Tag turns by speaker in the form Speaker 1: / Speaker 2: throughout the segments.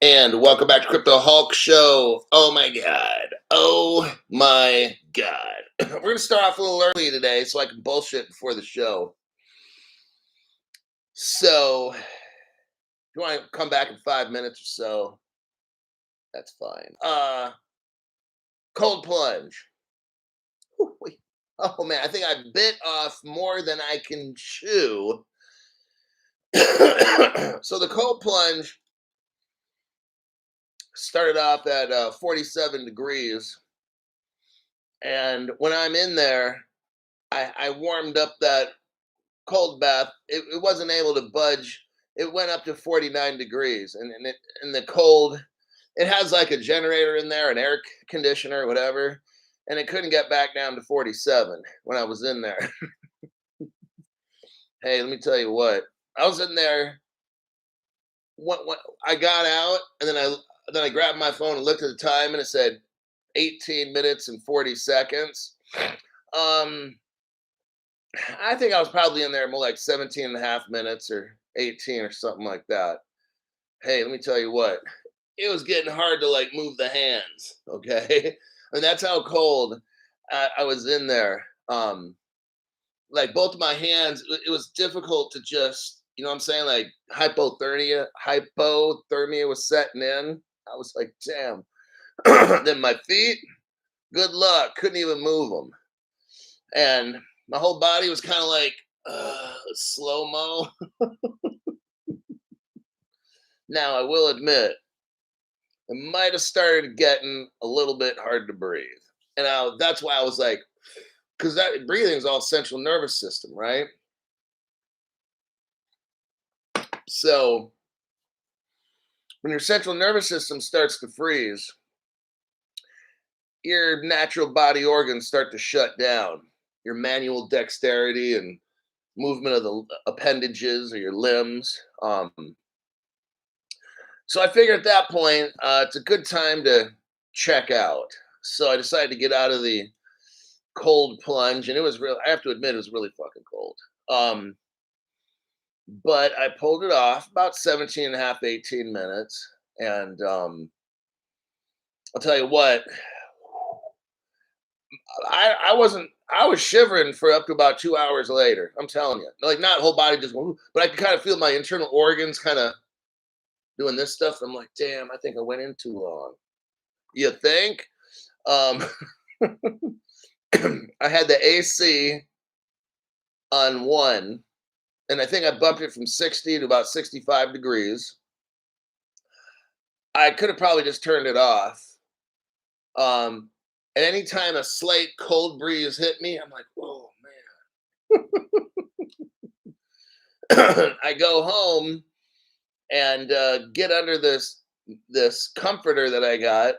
Speaker 1: And welcome back to Crypto Hulk Show. Oh my God. Oh my God. We're going to start off a little early today so I can bullshit before the show. So, if you want to come back in 5 minutes or so, that's fine. Cold plunge. Oh man, I think I bit off more than I can chew. So, the cold plunge started off at 47 degrees. And when I'm in there, I warmed up that cold bath. It wasn't able to budge. It went up to 49 degrees, and the cold. It has like a generator in there, an air conditioner, or whatever, and it couldn't get back down to 47 when I was in there. Hey, let me tell you what. I was in there. What I got out, and then I grabbed my phone and looked at the time, and it said 18 minutes and 40 seconds. Um, I think I was probably in there more like 17 and a half minutes or 18 or something like that. Hey, let me tell you what, it was getting hard to like move the hands. Okay. And that's how cold I was in there. Like both my hands, it was difficult to just, you know what I'm saying? Like hypothermia was setting in. I was like, damn. Then my feet, good luck. Couldn't even move them. And my whole body was kind of like slow mo. Now, I will admit, it might have started getting a little bit hard to breathe. And that's why I was like, because that breathing is all central nervous system, right? So when your central nervous system starts to freeze, your natural body organs start to shut down. Your manual dexterity and movement of the appendages or your limbs. So I figured at that point, it's a good time to check out. So I decided to get out of the cold plunge, and it was real. I have to admit, it was really fucking cold. Um, but I pulled it off about 17 and a half, 18 minutes. And I'll tell you what, I wasn't, I was shivering for up to about 2 hours later. I'm telling you, like not whole body just, but I could kind of feel my internal organs kind of doing this stuff. I'm like, damn, I think I went in too long. You think? Um, I had the AC on one, and I think I bumped it from 60 to about 65 degrees. I could have probably just turned it off. Um, and anytime a slight cold breeze hit me, I'm like, oh man. I go home and get under this comforter that I got.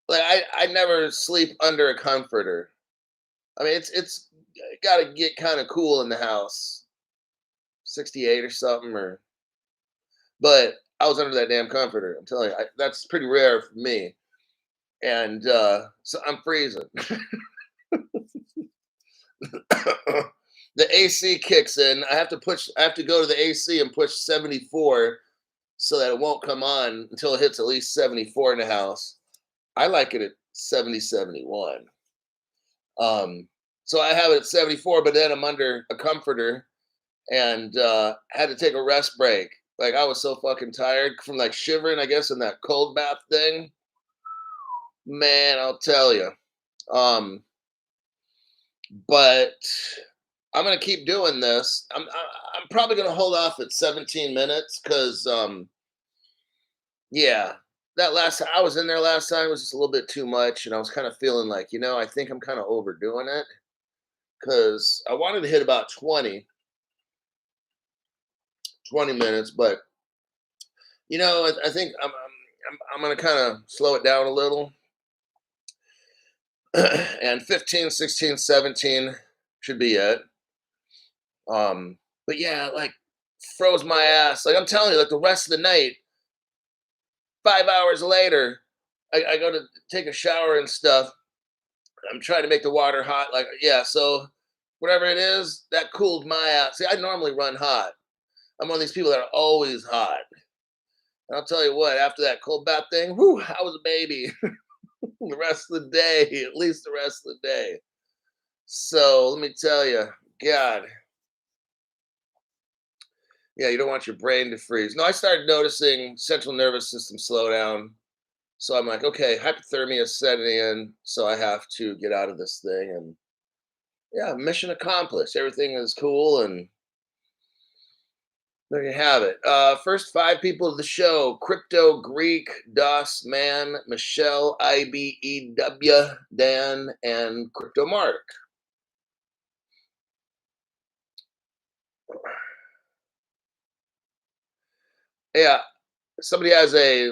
Speaker 1: Like I never sleep under a comforter. I mean, it's got to get kind of cool in the house, 68 or something, or but I was under that damn comforter. I'm telling you, that's pretty rare for me, and so I'm freezing. The AC kicks in. I have to push. I have to go to the AC and push 74 so that it won't come on until it hits at least 74 in the house. I like it at 70, 71. So I have it at 74, but then I'm under a comforter and had to take a rest break. Like I was so fucking tired from like shivering, I guess, in that cold bath thing. Man, I'll tell you. Um, but I'm gonna keep doing this. I'm probably gonna hold off at 17 minutes because yeah, that last I was in there last time was just a little bit too much, and I was kind of feeling like I think I'm kind of overdoing it because I wanted to hit about 20 minutes, but I think I'm gonna kind of slow it down a little, and 15, 16, 17 should be it. But yeah, like froze my ass. Like I'm telling you, like the rest of the night, 5 hours later, I go to take a shower and stuff. I'm trying to make the water hot. Like, yeah, so whatever it is, that cooled my ass. See, I normally run hot. I'm one of these people that are always hot. I'll tell you what, after that cold bath thing, whew, I was a baby the rest of the day, at least the rest of the day. So let me tell you, God, yeah, you don't want your brain to freeze. No, I started noticing central nervous system slow down. So I'm like, okay, hypothermia is setting in, so I have to get out of this thing. And yeah, mission accomplished. Everything is cool, and there you have it. First five people of the show: Crypto Greek, Das Man, Michelle, IBEW, Dan, and Crypto Mark. Yeah, somebody has a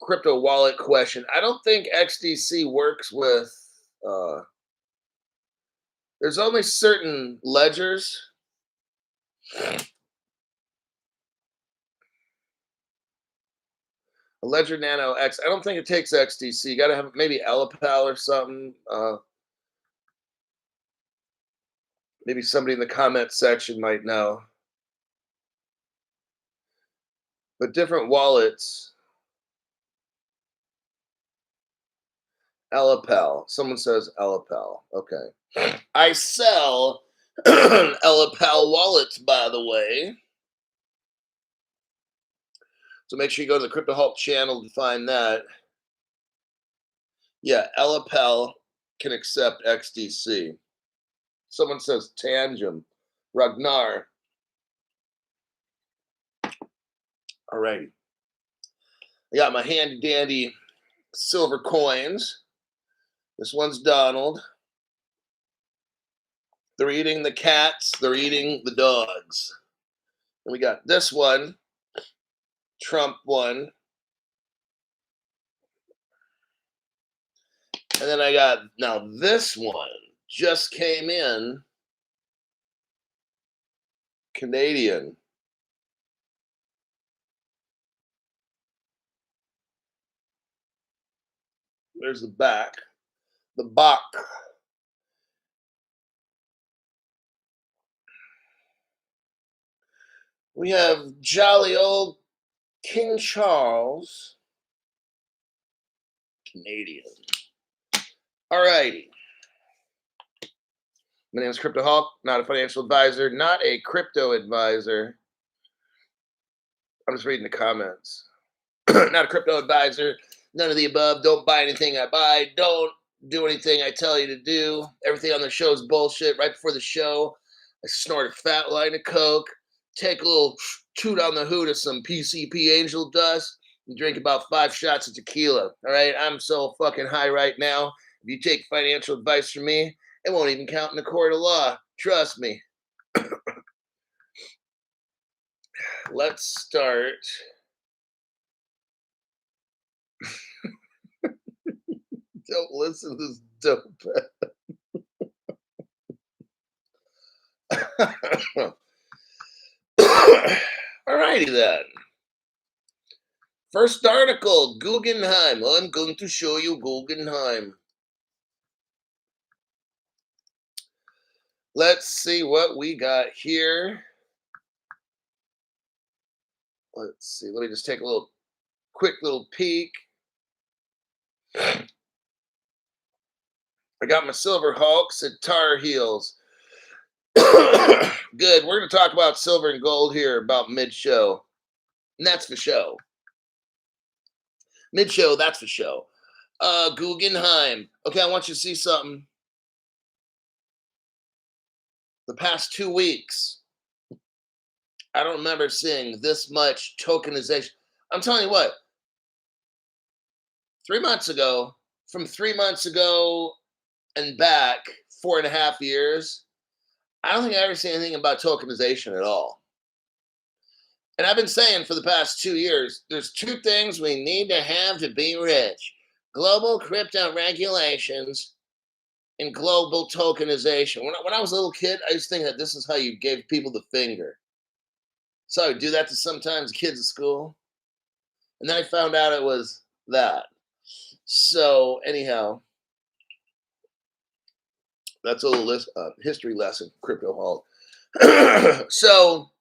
Speaker 1: crypto wallet question. I don't think XDC works with. Uh, there's only certain ledgers. A Ledger Nano X. I don't think it takes XDC. You got to have maybe Elapal or something. Maybe somebody in the comment section might know. But different wallets. Elapal. Someone says Elapal. Okay. I sell Elapal wallets, by the way. So make sure you go to the Crypto Hulk channel to find that. Yeah, Elapal can accept XDC. Someone says Tangem. Ragnar. Alrighty. I got my handy dandy silver coins. This one's Donald. They're eating the cats. They're eating the dogs. And we got this one, Trump one. And then I got, now this one just came in, Canadian. There's the back. The Bach. We have jolly old King Charles, Canadian. All righty. My name is Crypto Hulk, not a financial advisor, not a crypto advisor. I'm just reading the comments. Not a crypto advisor, none of the above. Don't buy anything I buy. Don't do anything I tell you to do. Everything on the show is bullshit. Right before the show, I snort a fat line of coke, take a little toot on the hoot of some PCP angel dust, and drink about 5 shots of tequila. All right, I'm so fucking high right now. If you take financial advice from me, it won't even count in the court of law. Trust me. Let's start. Don't listen to this dope. Alrighty then. First article, Guggenheim. I'm going to show you Guggenheim. Let's see what we got here. Let's see. Let me just take a quick little peek. I got my Silver Hulks at Tar Heels. Good. We're going to talk about silver and gold here about mid-show. And that's for show. Mid-show, that's for show. Guggenheim. Okay, I want you to see something. The past 2 weeks, I don't remember seeing this much tokenization. I'm telling you what, 3 months ago, from 3 months ago and back 4.5 years, I don't think I ever seen anything about tokenization at all. And I've been saying for the past 2 years, there's 2 things we need to have to be rich: global crypto regulations and global tokenization. When I was a little kid, I used to think that this is how you gave people the finger. So I would do that to sometimes kids at school. And then I found out it was that. So anyhow, that's a little history lesson, Crypto Hulk. So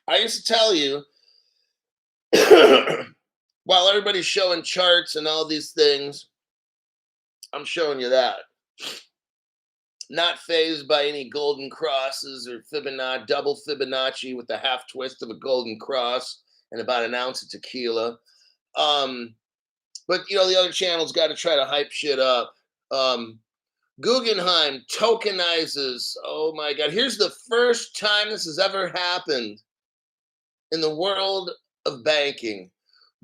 Speaker 1: I used to tell you, While everybody's showing charts and all these things, I'm showing you that. Not phased by any golden crosses or Fibonacci, double Fibonacci with the half twist of a golden cross and about an ounce of tequila. But the other channels got to try to hype shit up. Guggenheim tokenizes. Oh my God. Here's the first time this has ever happened in the world of banking.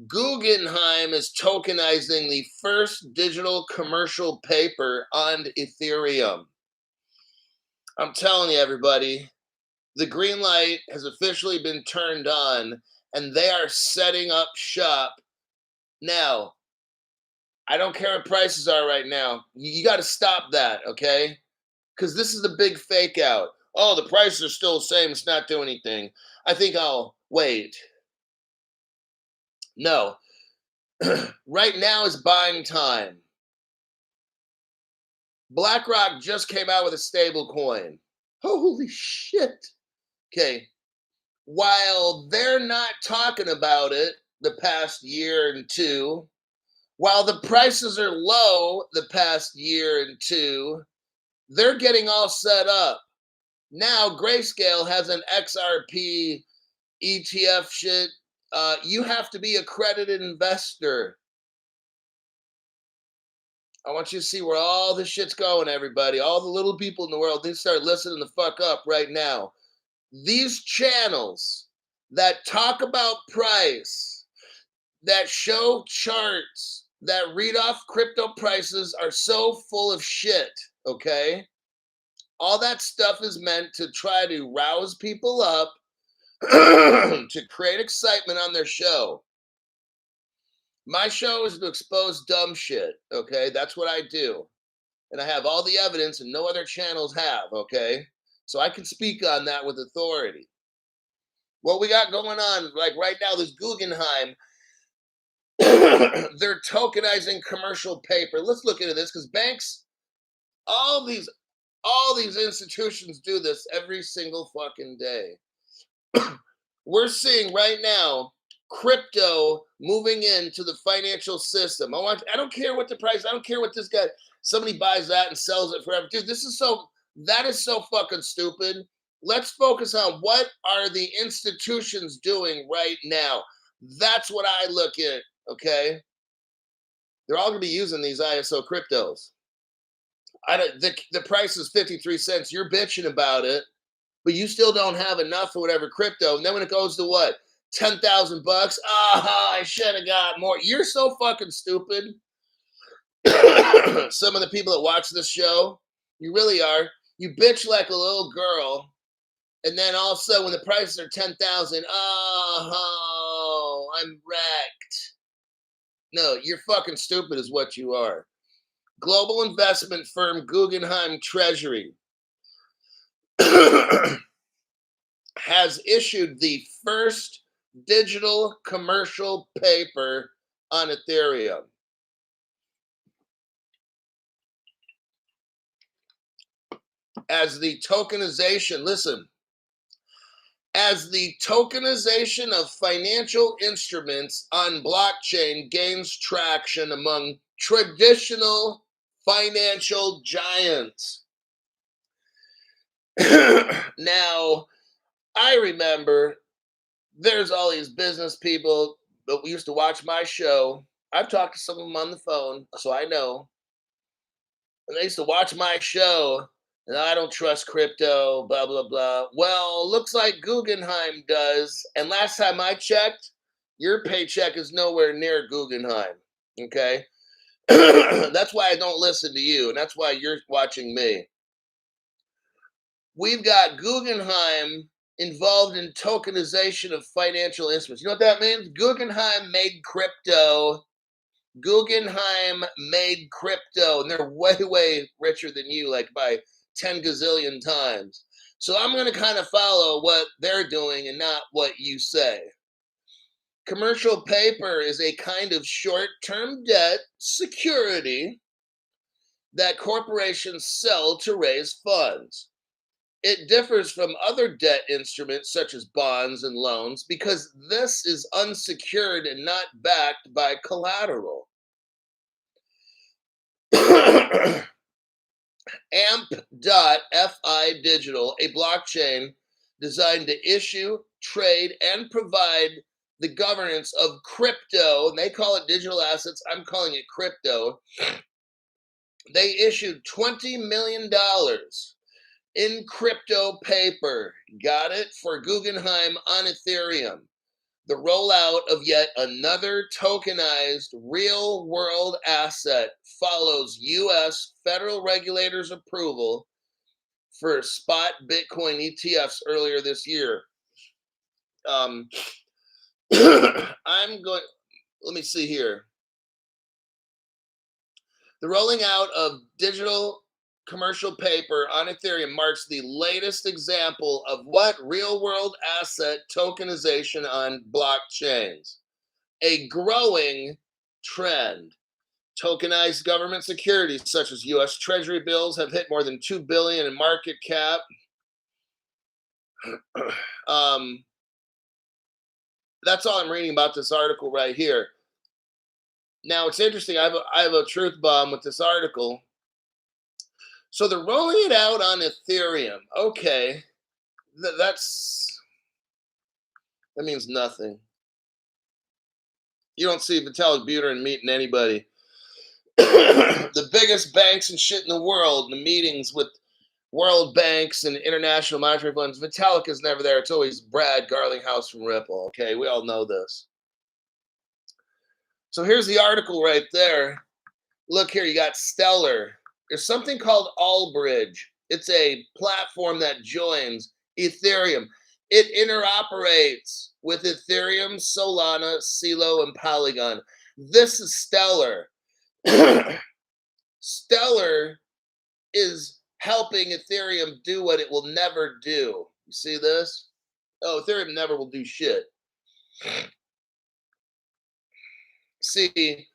Speaker 1: Guggenheim is tokenizing the first digital commercial paper on Ethereum. I'm telling you, everybody, the green light has officially been turned on, and they are setting up shop. Now, I don't care what prices are right now. You got to stop that, okay? Because this is the big fake out. Oh, the prices are still the same. It's not doing anything. I think I'll wait. No. Right now is buying time. Blackrock just came out with a stablecoin. Holy shit. Okay. While they're not talking about it the past year and two, while the prices are low the past year and two, they're getting all set up. Now Grayscale has an XRP ETF shit. You have to be a accredited investor. I want you to see where all this shit's going, everybody. All the little people in the world, they start listening the fuck up right now. These channels that talk about price, that show charts, that read off crypto prices are so full of shit, okay? All that stuff is meant to try to rouse people up, to create excitement on their show. My show is to expose dumb shit, okay? That's what I do. And I have all the evidence and no other channels have, okay? So I can speak on that with authority. What we got going on, like right now, this Guggenheim, they're tokenizing commercial paper. Let's look into this because banks, all these institutions do this every single fucking day. We're seeing right now crypto moving into the financial system. I don't care what the price, I don't care what this guy, somebody buys that and sells it forever. Dude, that is so fucking stupid. Let's focus on what are the institutions doing right now. That's what I look at, okay? They're all going to be using these ISO cryptos. The price is 53 cents. You're bitching about it, but you still don't have enough for whatever crypto. And then when it goes to what? 10,000 bucks? I should have got more. You're so fucking stupid. Some of the people that watch this show, you really are. You bitch like a little girl, and then all of a sudden when the prices are 10,000, I'm wrecked. No, you're fucking stupid is what you are. Global investment firm Guggenheim Treasury has issued the first digital commercial paper on Ethereum. As the tokenization of financial instruments on blockchain gains traction among traditional financial giants. Now, I remember there's all these business people that used to watch my show. I've talked to some of them on the phone, so I know. And they used to watch my show, and I don't trust crypto, blah, blah, blah. Well, looks like Guggenheim does. And last time I checked, your paycheck is nowhere near Guggenheim, okay? That's why I don't listen to you, and that's why you're watching me. We've got Guggenheim involved in tokenization of financial instruments. You know what that means? Guggenheim made crypto. Guggenheim made crypto, and they're way, way richer than you, like by 10 gazillion times. So I'm going to kind of follow what they're doing and not what you say. Commercial paper is a kind of short-term debt security that corporations sell to raise funds. It differs from other debt instruments such as bonds and loans because this is unsecured and not backed by collateral. AMP.fi Digital, a blockchain designed to issue, trade, and provide the governance of crypto, and they call it digital assets. I'm calling it crypto. They issued $20 million in crypto paper. Got it? For Guggenheim on Ethereum. The rollout of yet another tokenized real world asset follows U.S. federal regulators' approval for spot Bitcoin ETFs earlier this year. I'm going, let me see here. The rolling out of digital commercial paper on Ethereum marks the latest example of what real world asset tokenization on blockchains, a growing trend. Tokenized government securities such as US Treasury bills have hit more than $2 billion in market cap. That's all I'm reading about this article right here. Now it's interesting. I have a truth bomb with this article. So they're rolling it out on Ethereum. Okay, that means nothing. You don't see Vitalik Buterin meeting anybody. The biggest banks and shit in the world, the meetings with world banks and international monetary funds, Vitalik is never there. It's always Brad Garlinghouse from Ripple. Okay, we all know this. So here's the article right there. Look here, you got Stellar. There's something called Allbridge. It's a platform that joins Ethereum. It interoperates with Ethereum, Solana, Celo, and Polygon. This is Stellar. Stellar is helping Ethereum do what it will never do. You see this? Oh, Ethereum never will do shit. See,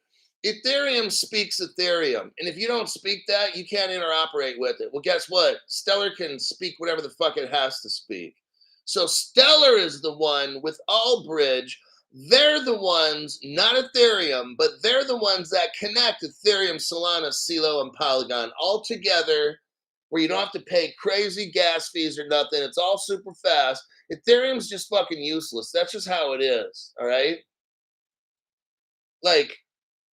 Speaker 1: Ethereum speaks Ethereum. And if you don't speak that, you can't interoperate with it. Well, guess what? Stellar can speak whatever the fuck it has to speak. So Stellar is the one with Allbridge. They're the ones, not Ethereum, but they're the ones that connect Ethereum, Solana, Celo, and Polygon all together where you don't have to pay crazy gas fees or nothing. It's all super fast. Ethereum's just fucking useless. That's just how it is, all right? Like,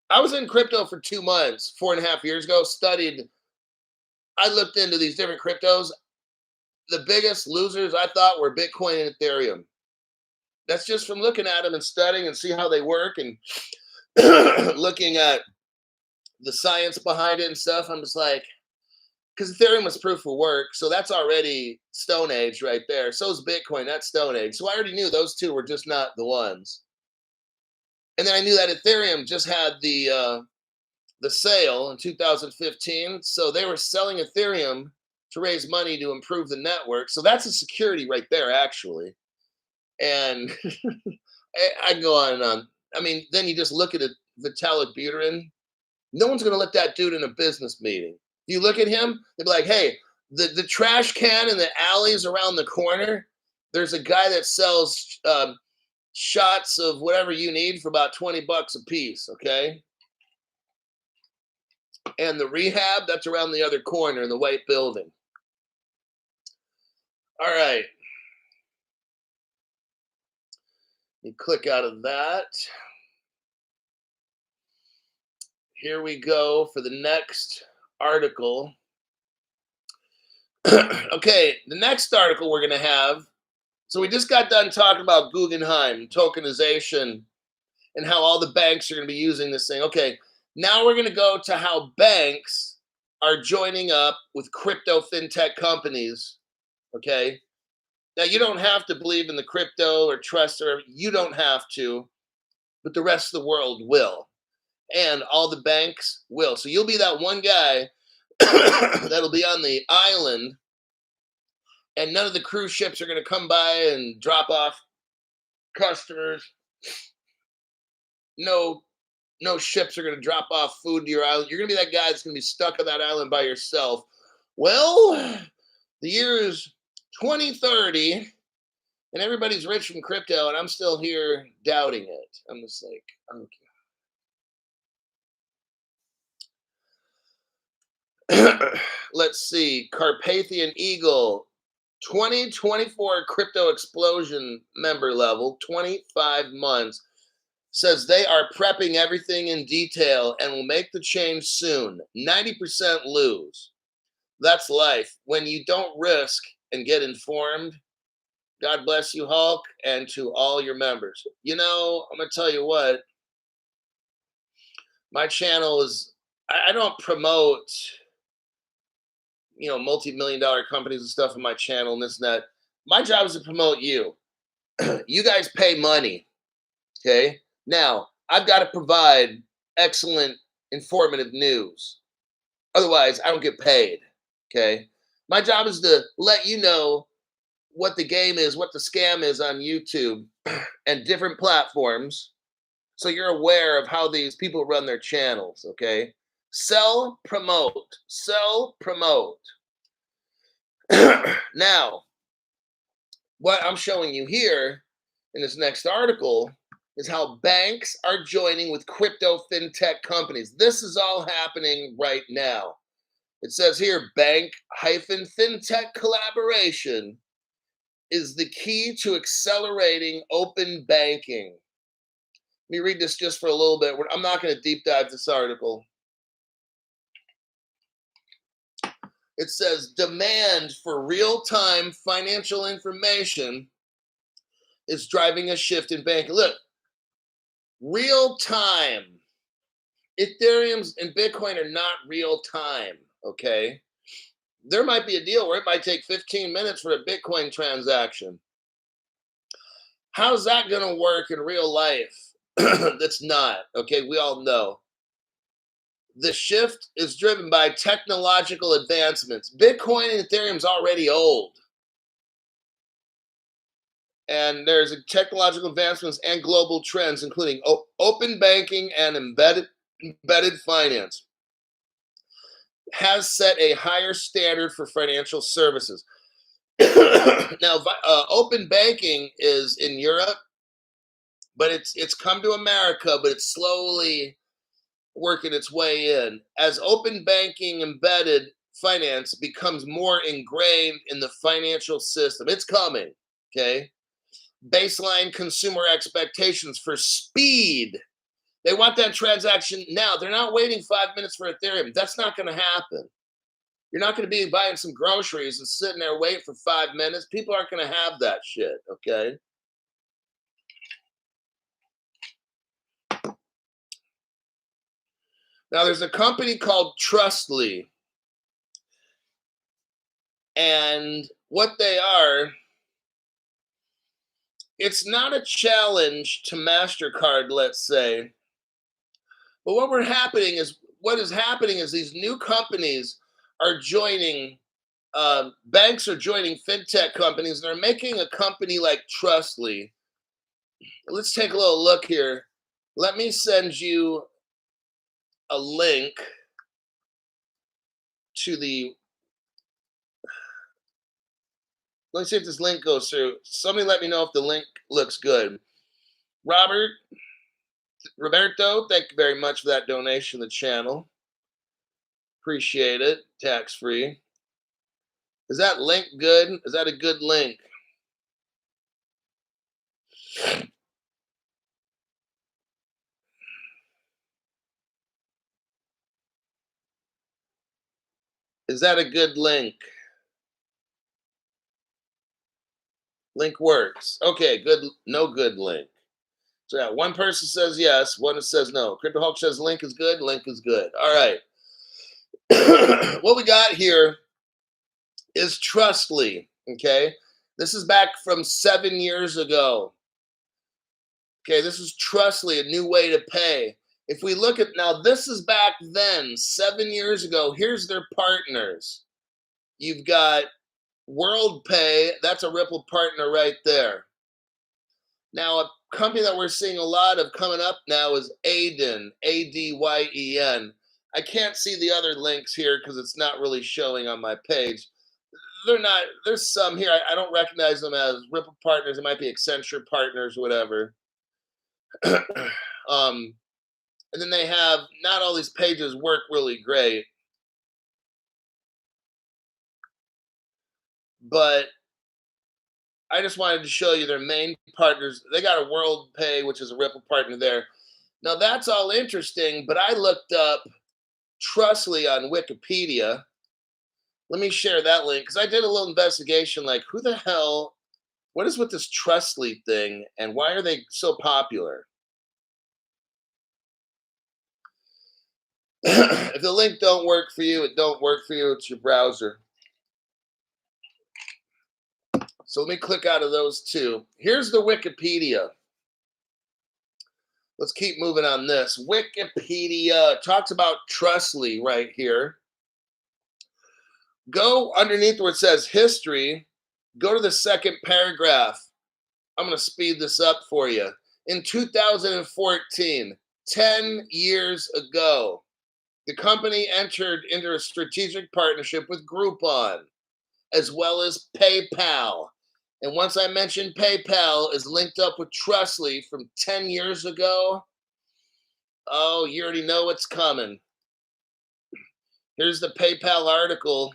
Speaker 1: I was in crypto for 2 months, 4.5 years ago, studied. I looked into these different cryptos. The biggest losers I thought were Bitcoin and Ethereum. That's just from looking at them and studying and see how they work and looking at the science behind it and stuff. I'm just like, because Ethereum was proof of work, so that's already Stone Age right there. So is Bitcoin, that's Stone Age. So I already knew those two were just not the ones. And then I knew that Ethereum just had the sale in 2015. So they were selling Ethereum to raise money to improve the network. So that's a security right there, actually. And I can go on and on. I mean, then you just look at it, Vitalik Buterin. No one's going to let that dude in a business meeting. You look at him, they'll be like, hey, the trash can in the alleys around the corner, there's a guy that sells shots of whatever you need for about $20 a piece, okay? And the rehab, that's around the other corner in the white building. All right. Let me click out of that. Here we go for the next article. Okay, the next article we're going to have. So we just got done talking about Guggenheim, tokenization, and how all the banks are going to be using this thing. Okay, now we're going to go to how banks are joining up with crypto fintech companies. Okay, now you don't have to believe in the crypto or trust, or you don't have to, but the rest of the world will. And all the banks will. So you'll be that one guy that'll be on the island, and none of the cruise ships are going to come by and drop off customers. No ships are going to drop off food to your island. You're going to be that guy that's going to be stuck on that island by yourself. Well, the year is 2030, and everybody's rich from crypto, and I'm still here doubting it. I'm just like, okay. Let's see. Carpathian Eagle, 2024 crypto explosion member level, 25 months, says they are prepping everything in detail and will make the change soon. 90% lose. That's life. When you don't risk and get informed, God bless you, Hulk, and to all your members. You know, I'm going to tell you what, my channel is, I don't promote, multi-million dollar companies and stuff on my channel and this and that. My job is to promote you. You guys pay money. Okay. Now, I've got to provide excellent, informative news. Otherwise, I don't get paid. Okay. My job is to let you know what the game is, what the scam is on YouTube and different platforms. So you're aware of how these people run their channels. Okay. Sell, promote, sell, promote. Now, what I'm showing you here in this next article is how banks are joining with crypto fintech companies. This is all happening right now. It says here, bank-fintech collaboration is the key to accelerating open banking. Let me read this just for a little bit. I'm not going to deep dive this article. It says demand for real-time financial information is driving a shift in banking. Look, real time. Ethereum and Bitcoin are not real time, okay? There might be a deal where it might take 15 minutes for a Bitcoin transaction. How's that going to work in real life? That's not, okay? We all know. The shift is driven by technological advancements. Bitcoin and Ethereum is already old. And there's technological advancements and global trends, including open banking and embedded finance, has set a higher standard for financial services. Now, open banking is in Europe, but it's come to America, but it's slowly working its way in. As open banking embedded finance becomes more ingrained in the financial system, it's coming, okay? Baseline consumer expectations for speed. They want that transaction now. They're not waiting 5 minutes for Ethereum. That's not going to happen. You're not going to be buying some groceries and sitting there waiting for 5 minutes. People aren't going to have that shit, okay? Now, there's a company called Trustly. And what they are, it's not a challenge to MasterCard, let's say. But what is happening is these new companies are joining, banks are joining fintech companies, and they're making a company like Trustly. Let's take a little look here. Let me send you a link to the, let's see if this link goes through. Somebody let me know if the link looks good. Roberto, thank you very much for that donation to the channel. Appreciate it. Tax free. Is that link good? Is that a good link? Is that a good link? Link works. Okay, good. No good link. So yeah, one person says yes, one says no. Crypto Hulk says link is good. Link is good. All right. What we got here is Trustly. Okay, this is back from 7 years ago. Okay, this is Trustly, a new way to pay. If we look at now, this is back then, 7 years ago. Here's their partners. You've got WorldPay. That's a Ripple partner right there. Now, a company that we're seeing a lot of coming up now is Adyen, A-D-Y-E-N. I can't see the other links here because it's not really showing on my page. they're not. There's some here. I don't recognize them as Ripple partners. It might be Accenture partners, or whatever. um, and then they have not all these pages work really great, but I just wanted to show you their main partners. They got a World Pay, which is a Ripple partner there. Now that's all interesting, but I looked up Trustly on Wikipedia. Let me share that link because I did a little investigation. Like, who the hell? What is with this Trustly thing, and why are they so popular? If the link don't work for you, it don't work for you. It's your browser. So let me click out of those two. Here's the Wikipedia. Let's keep moving on this. Wikipedia talks about Trustly right here. Go underneath where it says history. Go to the second paragraph. I'm going to speed this up for you. In 2014, 10 years ago, the company entered into a strategic partnership with Groupon, as well as PayPal. And once I mentioned PayPal is linked up with Trustly from 10 years ago, oh, you already know what's coming. Here's the PayPal article.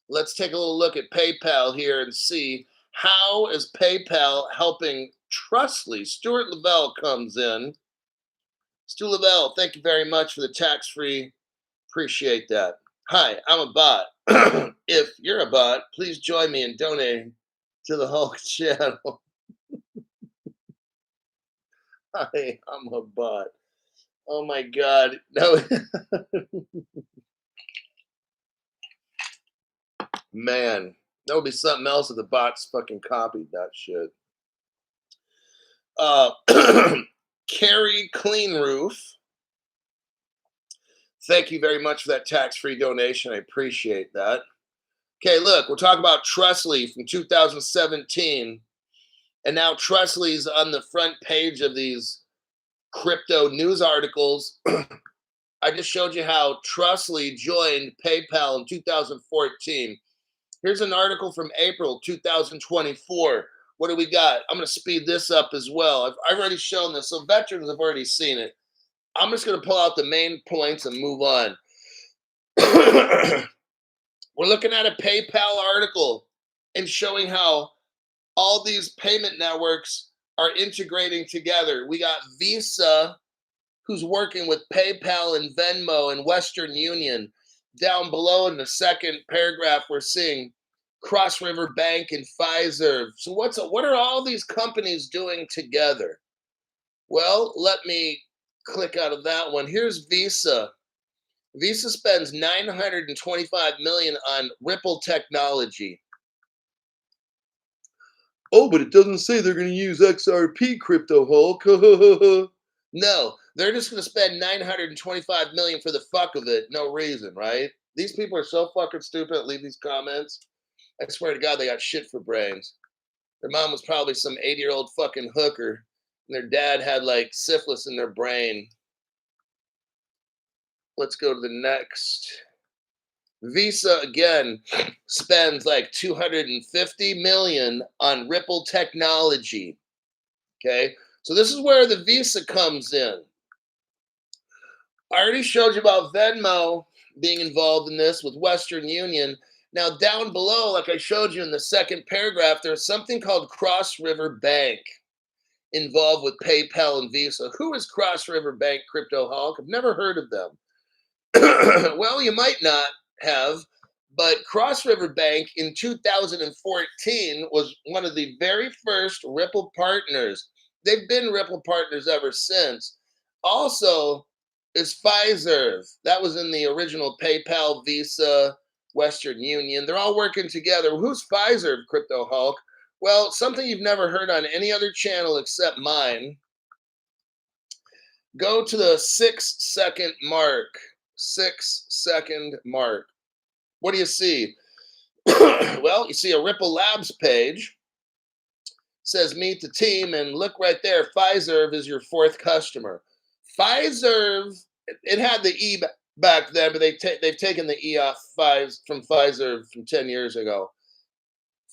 Speaker 1: Let's take a little look at PayPal here and see how is PayPal helping Trustly. Stuart Lavelle comes in. Stu Lavelle, thank you very much for the tax-free. Appreciate that. Hi, I'm a bot. If you're a bot, please join me in donating to the Hulk channel. Hi, I'm a bot. Oh my God. No. Man, that would be something else if the bots fucking copied that shit. Carrie Clean Roof. Thank you very much for that tax-free donation. I appreciate that. Okay, look, we're talking about Trustly from 2017. And now Trustly's on the front page of these crypto news articles. I just showed you how Trustly joined PayPal in 2014. Here's an article from April 2024. What do we got? I'm going to speed this up as well. I've already shown this, so veterans have already seen it. I'm just going to pull out the main points and move on. We're looking at a PayPal article and showing how all these payment networks are integrating together. We got Visa, who's working with PayPal and Venmo and Western Union. Down below in the second paragraph, we're seeing Cross River Bank and Pfizer. So what are all these companies doing together? Well, let me click out of that one. Here's Visa. Visa spends $925 million on Ripple technology. Oh, but it doesn't say they're going to use XRP, Crypto Hulk. No, they're just going to spend $925 million for the fuck of it. No reason, right? These people are so fucking stupid. Leave these comments. I swear to God, they got shit for brains. Their mom was probably some 80-year-old fucking hooker, and their dad had like syphilis in their brain. Let's go to the next. Visa again spends like $250 million on Ripple technology. Okay, so this is where the Visa comes in. I already showed you about Venmo being involved in this with Western Union. Now down below, like I showed you in the second paragraph, there's something called Cross River Bank involved with PayPal and Visa. Who is Cross River Bank, Crypto Hulk? I've never heard of them. Well, you might not have, but Cross River Bank in 2014 was one of the very first Ripple partners. They've been Ripple partners ever since. Also, is Pfizer. That was in the original PayPal, Visa, Western Union. They're all working together. Who's Pfizer, Crypto Hulk? Well, something you've never heard on any other channel except mine. Go to the 6-second mark. 6-second mark. What do you see? Well, you see a Ripple Labs page. It says meet the team, and look right there. Pfizer is your fourth customer. Pfizer, it had the E back then, but they've taken the E off from Pfizer from 10 years ago.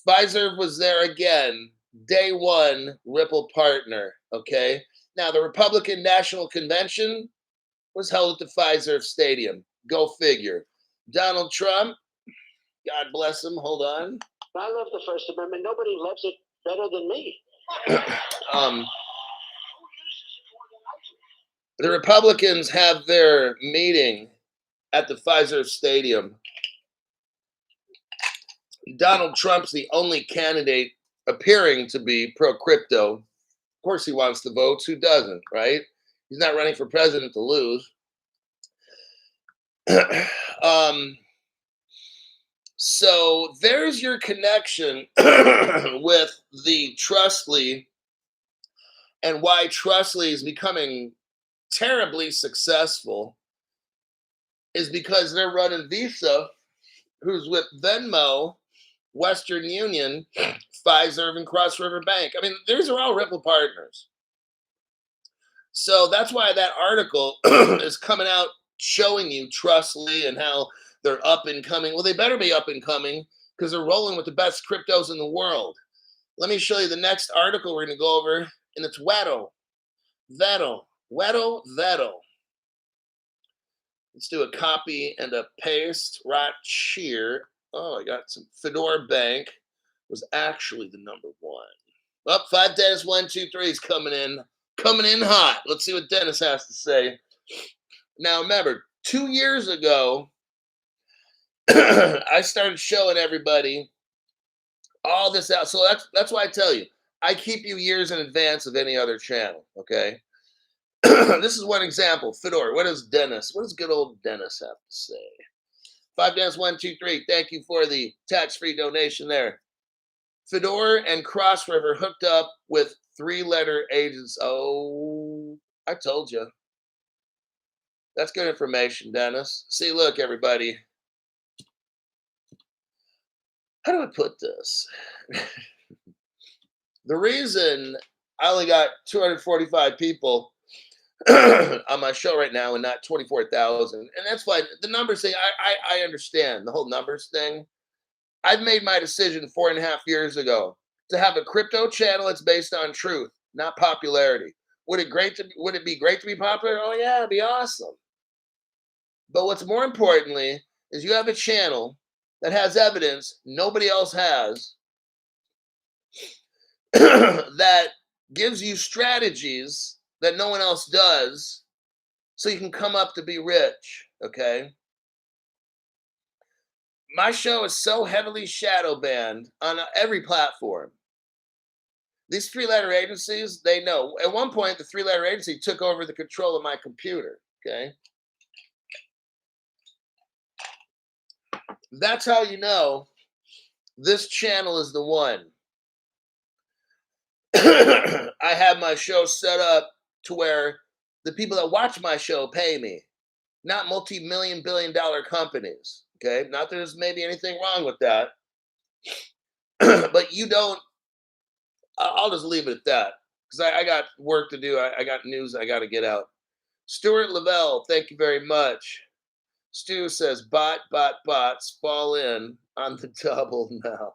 Speaker 1: Pfizer was there again, day one, Ripple partner. Okay. Now, the Republican National Convention was held at the Pfizer Stadium. Go figure. Donald Trump, God bless him. Hold on.
Speaker 2: I love the First Amendment. Nobody loves it better than me.
Speaker 1: The Republicans have their meeting at the Pfizer Stadium. Donald Trump's the only candidate appearing to be pro-crypto. Of course he wants the votes. Who doesn't, right? He's not running for president to lose. So there's your connection with the Trustly and why Trustly is becoming terribly successful is because they're running Visa, who's with Venmo, Western Union, Pfizer, and Cross River Bank. I mean, these are all Ripple partners. So that's why that article is coming out showing you Trustly and how they're up and coming. Well, they better be up and coming because they're rolling with the best cryptos in the world. Let me show you the next article we're going to go over, and it's Weddle. Let's do a copy and a paste right here. Oh, I got some. Fedora Bank was actually the number one. Up, 5 Dennis 1 2 3 is coming in hot. Let's see what Dennis has to say. Now remember, 2 years ago, I started showing everybody all this out. So that's why I tell you, I keep you years in advance of any other channel. Okay. This is one example. Fedora. What does good old Dennis have to say? 5 Dennis 1 2 3. Thank you for the tax-free donation there. Fedora and Cross River hooked up with 3-letter agents. Oh, I told you. That's good information, Dennis. See, look, everybody. How do I put this? The reason I only got 245 people on my show right now and not 24,000, and that's fine. The numbers thing, I understand the whole numbers thing. I've made my decision 4.5 years ago to have a crypto channel that's based on truth, not popularity. Would it be great to be popular? Oh yeah, it'd be awesome. But what's more importantly is you have a channel that has evidence nobody else has that gives you strategies that no one else does so you can come up to be rich, okay? My show is so heavily shadow banned on every platform. These 3-letter agencies, they know. At one point, the 3-letter agency took over the control of my computer, okay? That's how you know this channel is the one. I have my show set up to where the people that watch my show pay me, not multi-million, billion-dollar companies, okay? Not that there's maybe anything wrong with that, but you don't. I'll just leave it at that because I got work to do. I got news I got to get out. Stuart Lavelle, thank you very much. Stu says, bots fall in on the double now.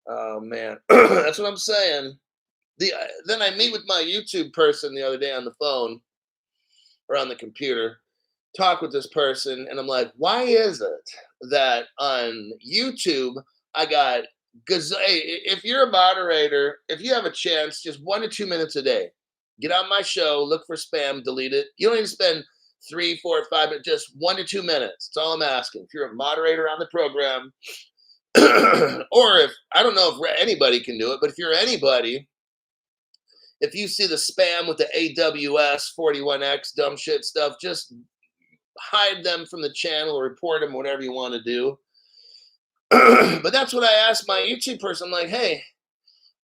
Speaker 1: Oh, man. That's what I'm saying. Then I meet with my YouTube person the other day on the phone or on the computer, talk with this person, and I'm like, why is it that on YouTube I got if you're a moderator, if you have a chance, just 1 to 2 minutes a day, get on my show, look for spam, delete it. You don't need to spend 3, 4, 5 minutes, just 1 to 2 minutes. That's all I'm asking. If you're a moderator on the program, or if I don't know if anybody can do it, but if you're anybody, if you see the spam with the AWS 41X dumb shit stuff, just hide them from the channel or report them, whatever you want to do. But that's what I asked my YouTube person. I'm like, hey,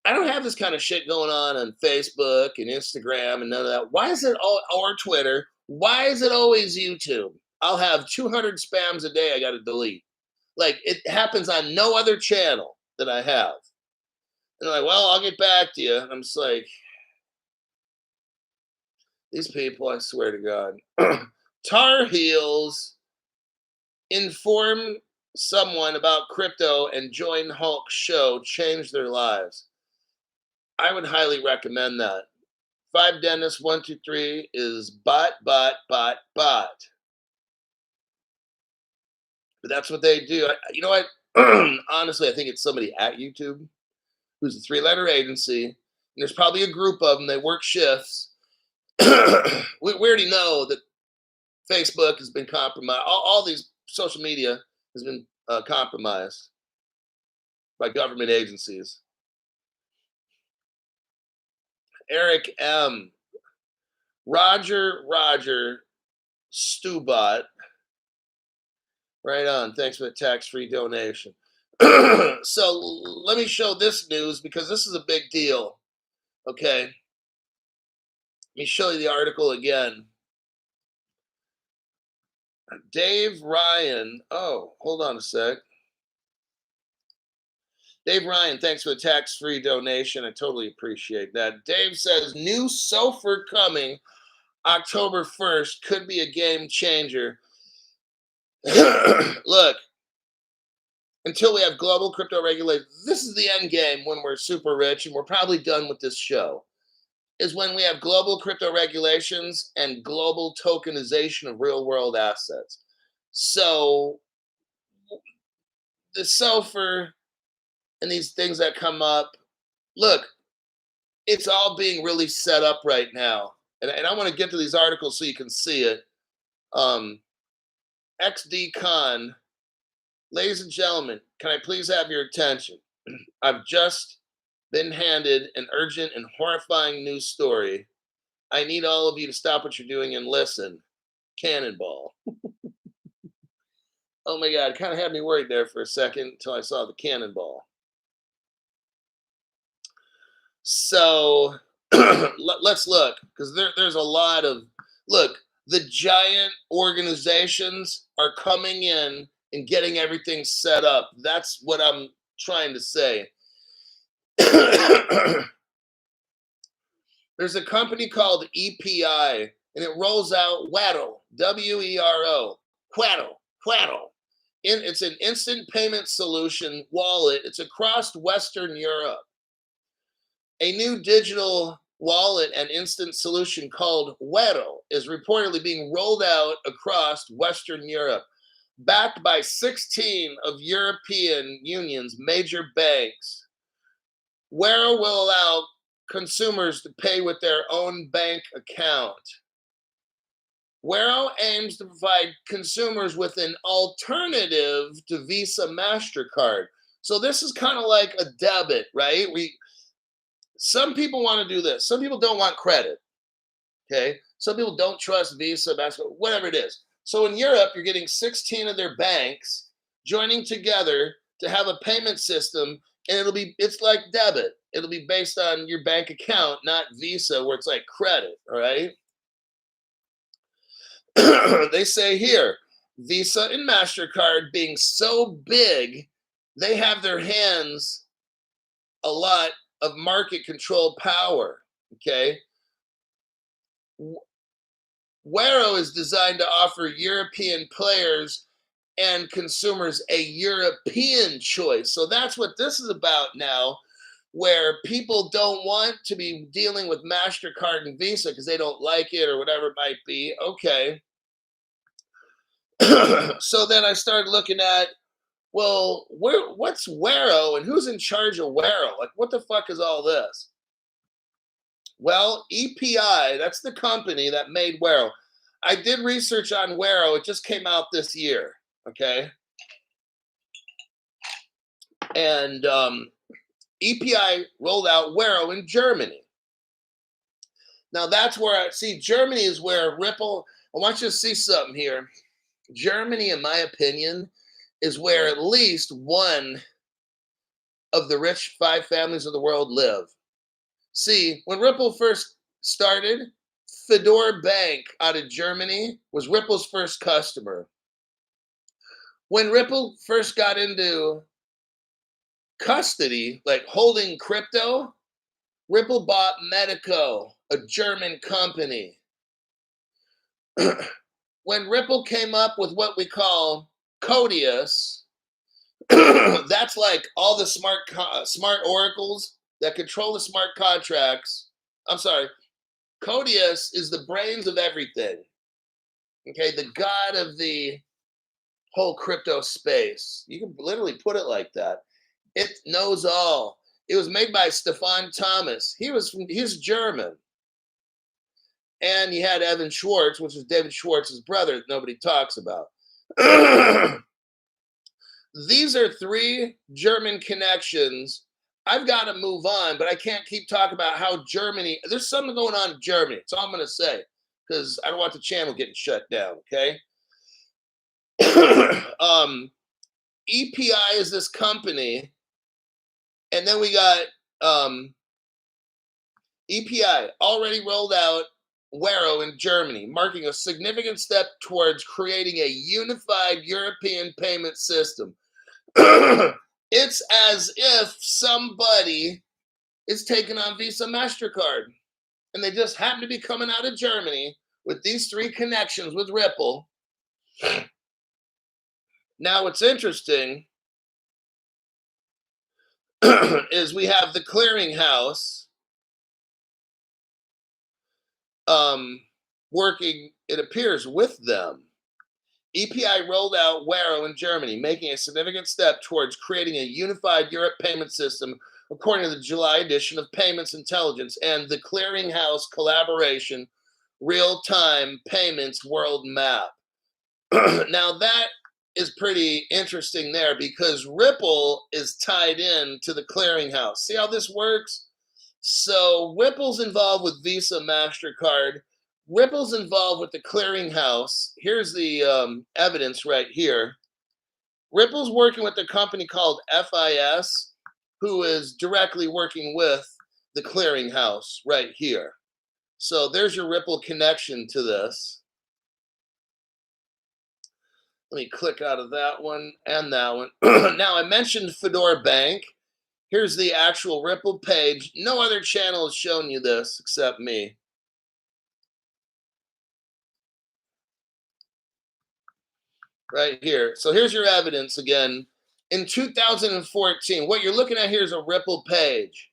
Speaker 1: I don't have this kind of shit going on Facebook and Instagram and none of that. Why is it all, or Twitter? Why is it always YouTube? I'll have 200 spams a day I got to delete. Like, it happens on no other channel that I have. And they're like, well, I'll get back to you. And I'm just like, these people, I swear to God. Tar Heels inform someone about crypto and join Hulk show, change their lives. I would highly recommend that. 5Dennis123 is bot. But that's what they do. You know what? Honestly, I think it's somebody at YouTube who's a 3-letter agency. And there's probably a group of them. They work shifts. We already know that Facebook has been compromised. All these social media has been compromised by government agencies. Eric M. Roger Stubot. Right on. Thanks for the tax-free donation. So let me show this news because this is a big deal. Okay. Let me show you the article again. Dave Ryan. Oh, hold on a sec. Dave Ryan, thanks for the tax-free donation. I totally appreciate that. Dave says, new SOFR coming October 1st could be a game changer. Look, until we have global crypto regulation, this is the end game when we're super rich, and we're probably done with this show, is when we have global crypto regulations and global tokenization of real-world assets. So the SOFR and these things that come up, look, it's all being really set up right now. And I want to get to these articles so you can see it. XDCon, ladies and gentlemen, can I please have your attention? I've just been handed an urgent and horrifying news story. I need all of you to stop what you're doing and listen. Cannonball. Oh my God, it kind of had me worried there for a second until I saw the cannonball. So let's look, because there's a lot of, look, the giant organizations are coming in and getting everything set up. That's what I'm trying to say. There's a company called EPI, and it rolls out Wero, W-E-R-O, Wero. It's an instant payment solution wallet. It's across Western Europe. A new digital wallet and instant solution called Wero is reportedly being rolled out across Western Europe, backed by 16 of European Union's major banks. Wero will allow consumers to pay with their own bank account. Wero aims to provide consumers with an alternative to Visa MasterCard. So this is kind of like a debit, right? Some people want to do this. Some people don't want credit, okay? Some people don't trust Visa, MasterCard, whatever it is. So in Europe, you're getting 16 of their banks joining together to have a payment system, and it's like debit. It'll be based on your bank account, not Visa, where it's like credit, all right? They say here, Visa and MasterCard being so big, they have their hands a lot of market control power, okay? Wero is designed to offer European players and consumers a European choice. So that's what this is about now, where people don't want to be dealing with MasterCard and Visa because they don't like it or whatever it might be. Okay. So then I started looking at, well, what's Wero and who's in charge of Wero? Like, what the fuck is all this? Well, EPI, that's the company that made Wero. I did research on Wero. It just came out this year, okay? And EPI rolled out Wero in Germany. Now, that's where Germany is where Ripple, I want you to see something here. Germany, in my opinion, is where at least one of the rich 5 families of the world live. See, when Ripple first started, Fedor Bank out of Germany was Ripple's first customer. When Ripple first got into custody, like holding crypto, Ripple bought Medico, a German company. when Ripple came up with what we call Codius, that's like all the smart oracles that control the smart contracts. I'm sorry, Codius is the brains of everything. Okay, the god of the whole crypto space. You can literally put it like that. It knows all. It was made by Stefan Thomas. He's German. And you had Evan Schwartz, which is David Schwartz's brother that nobody talks about. These are three German connections. I've got to move on, but I can't keep talking about how Germany, there's something going on in Germany. That's all I'm going to say, because I don't want the channel getting shut down, okay? EPI is this company, and then we got EPI already rolled out Wero in Germany, marking a significant step towards creating a unified European payment system. It's as if somebody is taking on Visa MasterCard, and they just happen to be coming out of Germany with these three connections with Ripple. Now, what's interesting is we have the clearinghouse working, it appears, with them. EPI rolled out Wero in Germany, making a significant step towards creating a unified Europe payment system, according to the July edition of Payments Intelligence and the Clearinghouse Collaboration Real-Time Payments World Map. Now, that is pretty interesting there because Ripple is tied in to the Clearinghouse. See how this works? So Ripple's involved with Visa, MasterCard. Ripple's involved with the clearinghouse. Here's the evidence right here. Ripple's working with a company called FIS, who is directly working with the clearinghouse right here. So there's your Ripple connection to this. Let me click out of that one and that one. Now, I mentioned Fedora Bank. Here's the actual Ripple page. No other channel has shown you this except me. Right here. So here's your evidence again. In 2014, what you're looking at here is a Ripple page.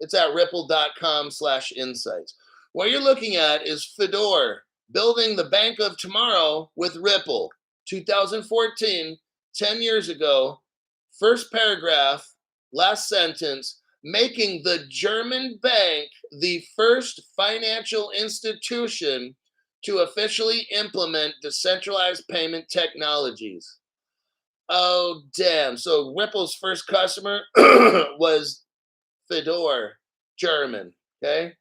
Speaker 1: It's at ripple.com/insights. What you're looking at is Fedora building the bank of tomorrow with Ripple. 2014, 10 years ago, first paragraph, last sentence, making the German bank the first financial institution to officially implement decentralized payment technologies. Oh, damn. So Ripple's first customer was Fedora, German, okay?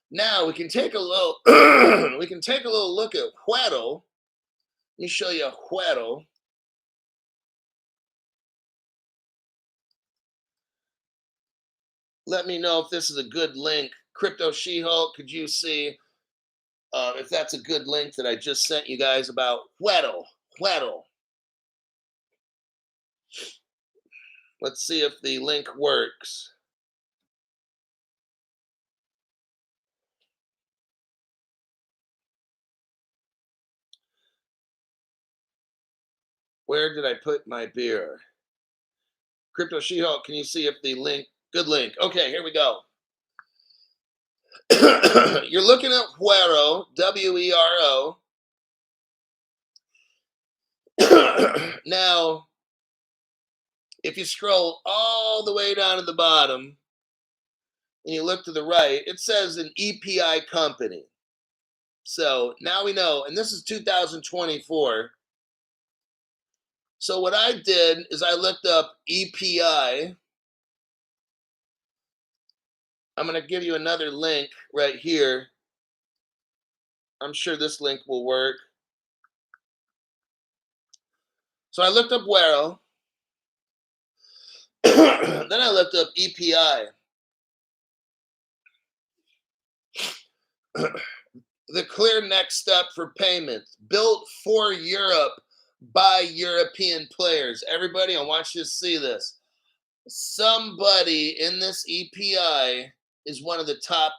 Speaker 1: Now we can take a little look at Wero. Let me show you Wero. Let me know if this is a good link. Crypto She-Hulk, could you see if that's a good link that I just sent you guys about Wero? Let's see if the link works. Where did I put my beer? Crypto She-Hulk, can you see if the link, good link. Okay, here we go. You're looking at Wero, W-E-R-O. Now, if you scroll all the way down to the bottom and you look to the right, it says an EPI company. So now we know, and this is 2024. So what I did is I looked up EPI. I'm going to give you another link right here. I'm sure this link will work. So I looked up Wero. Then I looked up EPI. The clear next step for payments, built for Europe by European players. Everybody, I want you to see this. Somebody in this EPI is one of the top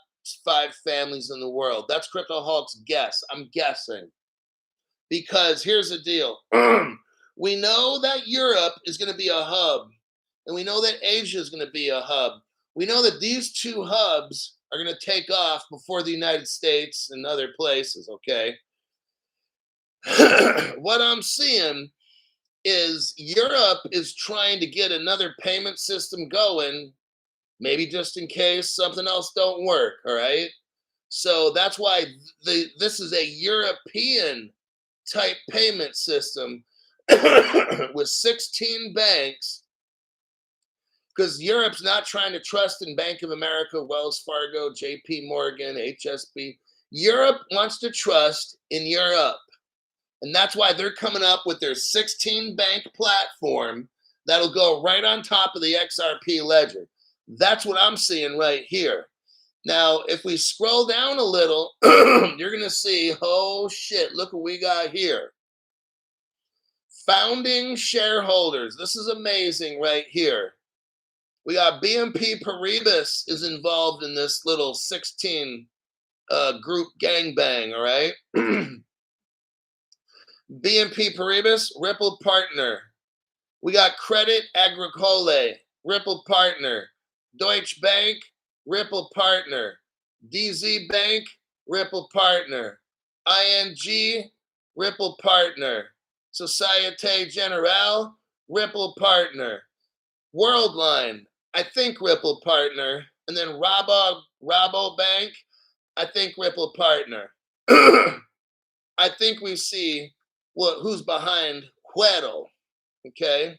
Speaker 1: 5 families in the world. That's Cryptoholics' guess. I'm guessing. Because here's the deal. We know that Europe is going to be a hub, and we know that Asia is going to be a hub. We know that these 2 hubs are going to take off before the United States and other places, okay? What I'm seeing is Europe is trying to get another payment system going, maybe just in case something else don't work, all right? So that's why this is a European type payment system with 16 banks, because Europe's not trying to trust in Bank of America, Wells Fargo, JP Morgan, HSB. Europe wants to trust in Europe. And that's why they're coming up with their 16 bank platform that'll go right on top of the XRP ledger. That's what I'm seeing right here. Now, if we scroll down a little, you're going to see, oh shit, look what we got here. Founding shareholders. This is amazing right here. We got BNP Paribas is involved in this little 16 group gangbang, all right? BNP Paribas, Ripple partner. We got Credit Agricole, Ripple partner. Deutsche Bank, Ripple partner. DZ Bank, Ripple partner. ING, Ripple partner. Societe Generale, Ripple partner. Worldline, I think Ripple partner. And then Rabobank, I think Ripple partner. I think we see who's behind Huero, okay?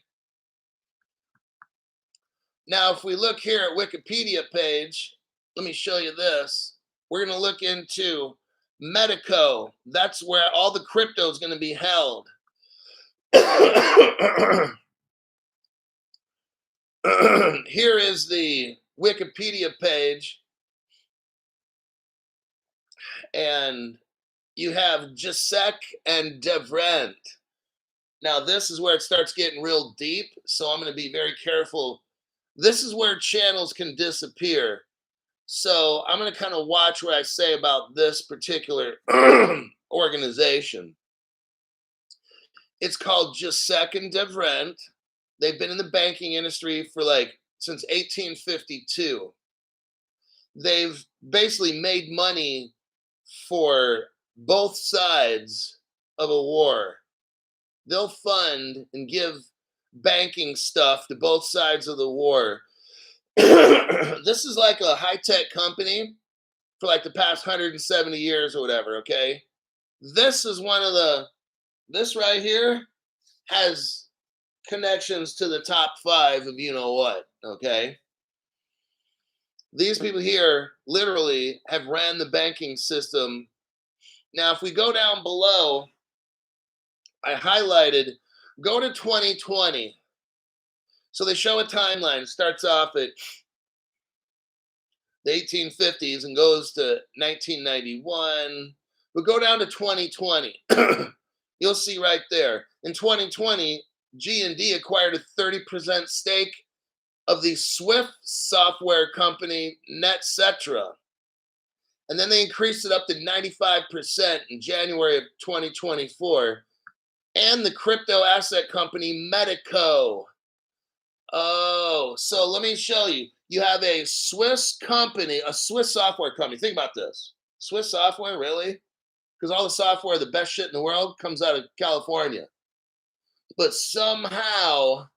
Speaker 1: Now, if we look here at Wikipedia page, let me show you this. We're going to look into Medico. That's where all the crypto is going to be held. Here is the Wikipedia page. And you have Jacek and Devrent. Now, this is where it starts getting real deep, so I'm going to be very careful. This is where channels can disappear. So I'm going to kind of watch what I say about this particular organization. It's called Jacek and Devrent. They've been in the banking industry for since 1852. They've basically made money for both sides of a war. They'll fund and give banking stuff to both sides of the war. This is like a high-tech company for the past 170 years or whatever, okay? This is this right here has connections to the top 5 of you-know-what, okay? These people here literally have ran the banking system. Now, if we go down below, I highlighted, go to 2020. So they show a timeline. It starts off at the 1850s and goes to 1991. But go down to 2020. You'll see right there. In 2020, G&D acquired a 30% stake of the Swift software company NetCetra. And then they increased it up to 95% in January of 2024. And the crypto asset company Medico. Oh, so let me show you. You have a Swiss company, a Swiss software company. Think about this. Swiss software, really? Because all the software, the best shit in the world, comes out of California. But somehow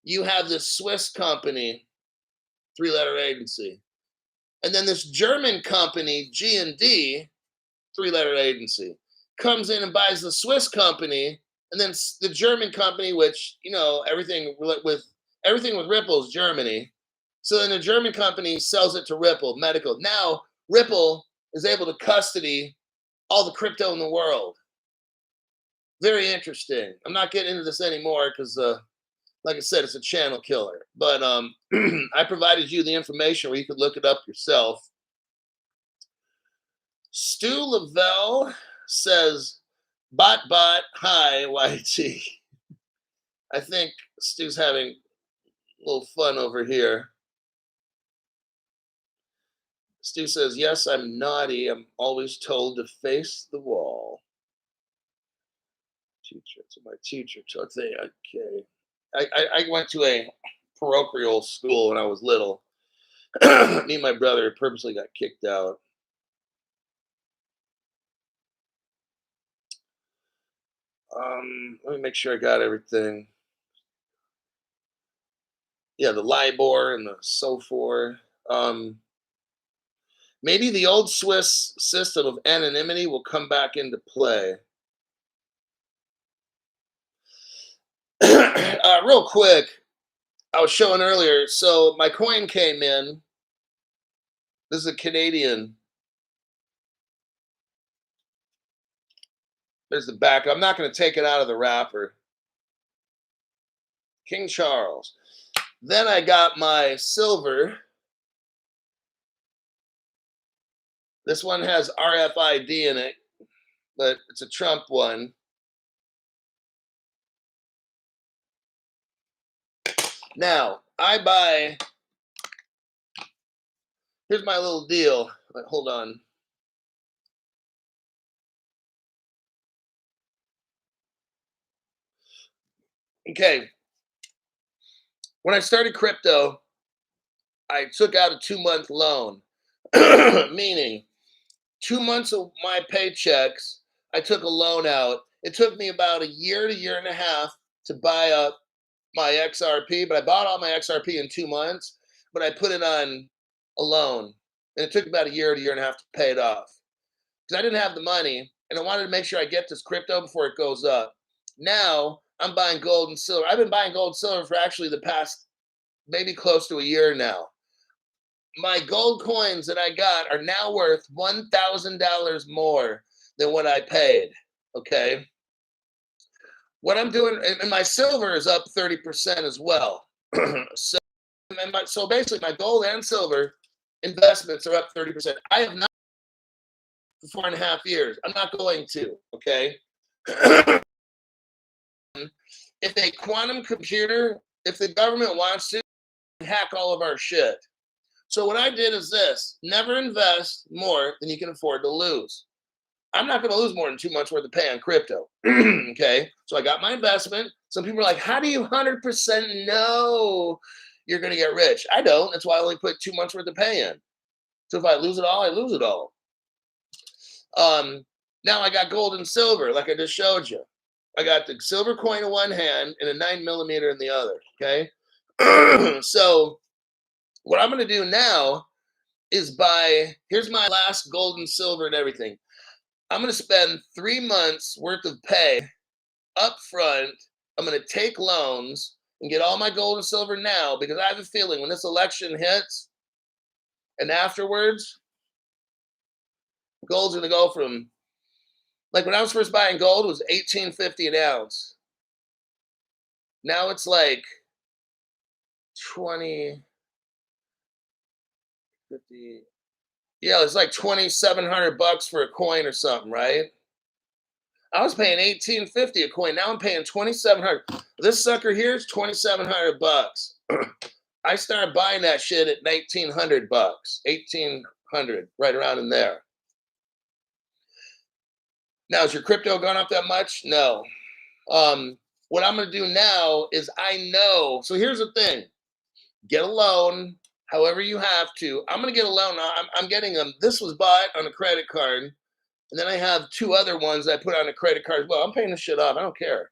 Speaker 1: you have this Swiss company, 3-letter agency. And then this German company, G&D, 3-letter agency, comes in and buys the Swiss company. And then the German company, which, everything with Ripple is Germany. So then the German company sells it to Ripple, Medical. Now, Ripple is able to custody all the crypto in the world. Very interesting. I'm not getting into this anymore because, like I said, it's a channel killer. But I provided you the information where you could look it up yourself. Stu Lavelle says, bot, hi, YT. I think Stu's having a little fun over here. Stu says, yes, I'm naughty. I'm always told to face the wall. Teacher, so my teacher taught me, okay. I went to a parochial school when I was little. Me and my brother purposely got kicked out. Let me make sure I got everything. Yeah, the LIBOR and the SOFR. Maybe the old Swiss system of anonymity will come back into play. Real quick, I was showing earlier. So my coin came in. This is a Canadian. There's the back. I'm not going to take it out of the wrapper. King Charles. Then I got my silver. This one has RFID in it, but it's a Trump one. Now, I buy. Here's my little deal. Hold on. Okay. When I started crypto, I took out a 2-month loan, meaning 2 months of my paychecks, I took a loan out. It took me about a year to year and a half to buy up my XRP, but I bought all my XRP in 2 months, but I put it on a loan. And it took about a year to year and a half to pay it off. Because I didn't have the money and I wanted to make sure I get this crypto before it goes up. Now I'm buying gold and silver. I've been buying gold and silver for actually the past maybe close to a year now. My gold coins that I got are now worth $1,000 more than what I paid. Okay. What I'm doing, and my silver is up 30% as well. So basically, my gold and silver investments are up 30%. I have not for 4.5 years. I'm not going to. Okay. If a quantum computer, if the government wants to, hack all of our shit. So what I did is this: never invest more than you can afford to lose. I'm not going to lose more than 2 months worth of pay on crypto. Okay. So I got my investment. Some people are like, how do you 100% know you're going to get rich? I don't. That's why I only put 2 months worth of pay in. So if I lose it all, I lose it all. Now I got gold and silver, like I just showed you. I got the silver coin in one hand and a 9mm in the other. Okay. So what I'm going to do now is buy, here's my last gold and silver and everything. I'm going to spend 3 months worth of pay up front. I'm going to take loans and get all my gold and silver now, because I have a feeling when this election hits and afterwards, gold's going to go from, like when I was first buying gold, it was $18.50 an ounce. Now it's like 20, 50. Yeah, it's like $2,700 for a coin or something, right? I was paying $18.50 a coin. Now I'm paying $2,700. This sucker here is $2,700. I started buying that shit at $1,900, $1,800, right around in there. Now, has your crypto gone up that much? No. What I'm going to do now is I know. So here's the thing: get a loan, however you have to. I'm going to get a loan. I'm getting them. This was bought on a credit card, and then I have 2 other ones that I put on a credit card as well. I'm paying this shit off. I don't care.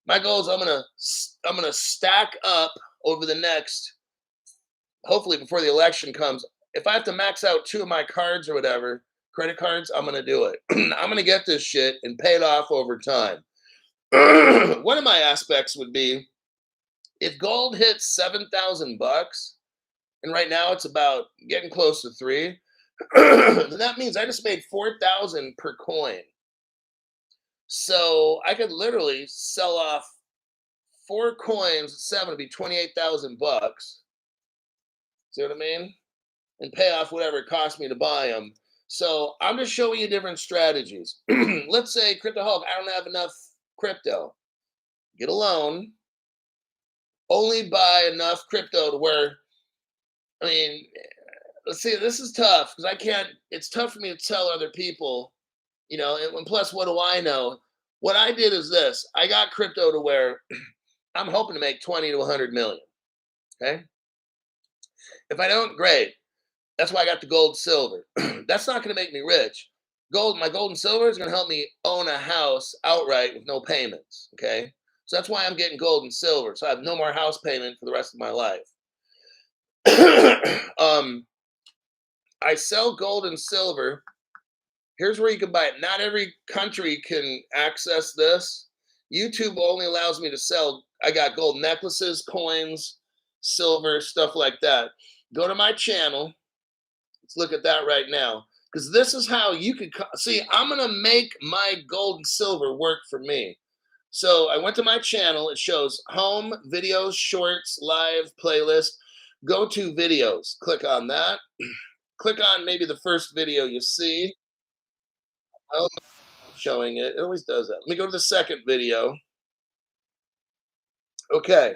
Speaker 1: My goal is I'm gonna stack up over the next, hopefully before the election comes. If I have to max out 2 of my cards or whatever, credit cards, I'm gonna do it. I'm gonna get this shit and pay it off over time. One of my aspects would be if gold hits $7,000, and right now it's about getting close to 3, then that means I just made 4,000 per coin. So I could literally sell off 4 coins at 7 would be $28,000. See what I mean? And pay off whatever it cost me to buy them. So I'm just showing you different strategies. Let's say Crypto Hulk, I don't have enough crypto. Get a loan. Only buy enough crypto to where, I mean, let's see, this is tough because I can't. It's tough for me to tell other people, and plus, what do I know? What I did is this: I got crypto to where I'm hoping to make 20 to 100 million. Okay, if I don't, great. That's why I got the gold and silver. That's not going to make me rich. My gold and silver is going to help me own a house outright with no payments. Okay, so that's why I'm getting gold and silver. So I have no more house payment for the rest of my life. um, I sell gold and silver. Here's where you can buy it. Not every country can access this. YouTube only allows me to sell. I got gold necklaces, coins, silver, stuff like that. Go to my channel. Let's look at that right now. Because this is how you could see. I'm going to make my gold and silver work for me. So I went to my channel. It shows home, videos, shorts, live, playlist. Go to videos. Click on that. Click on maybe the first video you see. Oh, showing it. It always does that. Let me go to the second video. Okay.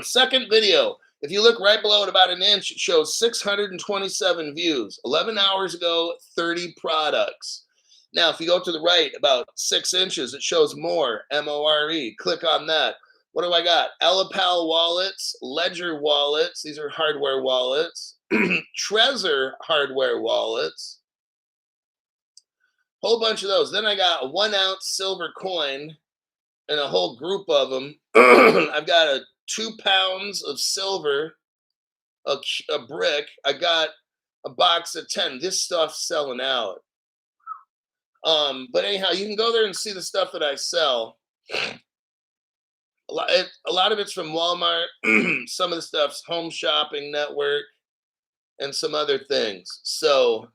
Speaker 1: Second video. If you look right below it about an inch, it shows 627 views. 11 hours ago, 30 products. Now, if you go to the right about 6 inches, it shows more, M-O-R-E. Click on that. What do I got? Ellipal wallets, Ledger wallets. These are hardware wallets. Trezor hardware wallets. Whole bunch of those. Then I got a 1 ounce silver coin and a whole group of them. I've got 2 pounds of silver, a brick. I got a box of 10. This stuff's selling out. But anyhow, you can go there and see the stuff that I sell. A lot of it's from Walmart. Some of the stuff's Home Shopping Network and some other things. So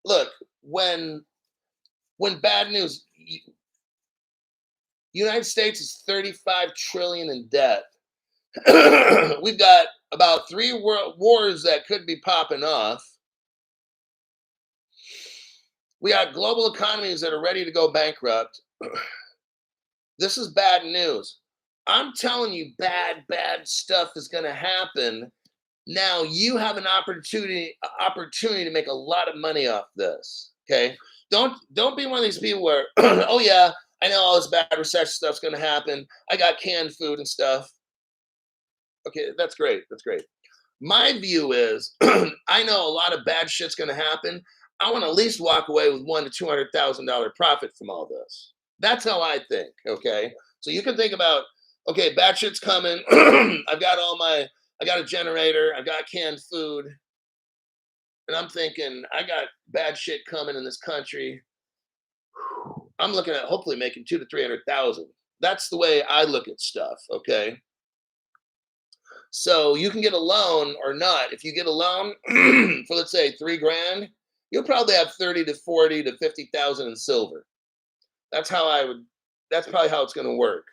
Speaker 1: look, when bad news, United States is 35 trillion in debt. We've got about 3 world wars that could be popping off. We got global economies that are ready to go bankrupt. This is bad news. I'm telling you, bad stuff is going to happen. Now you have an opportunity to make a lot of money off this. Okay, don't be one of these people where, oh yeah, I know all this bad recession stuff's going to happen. I got canned food and stuff. Okay, that's great. That's great. My view is, I know a lot of bad shit's going to happen. I want to at least walk away with $100,000 to $200,000 profit from all this. That's how I think. Okay, so you can think about, okay, bad shit's coming. I got a generator. I got canned food, and I'm thinking I got bad shit coming in this country. I'm looking at hopefully making 200,000 to 300,000. That's the way I look at stuff. Okay. So you can get a loan or not. If you get a loan for, let's say, $3,000, you'll probably have 30 to 40 to 50,000 in silver. That's probably how it's going to work.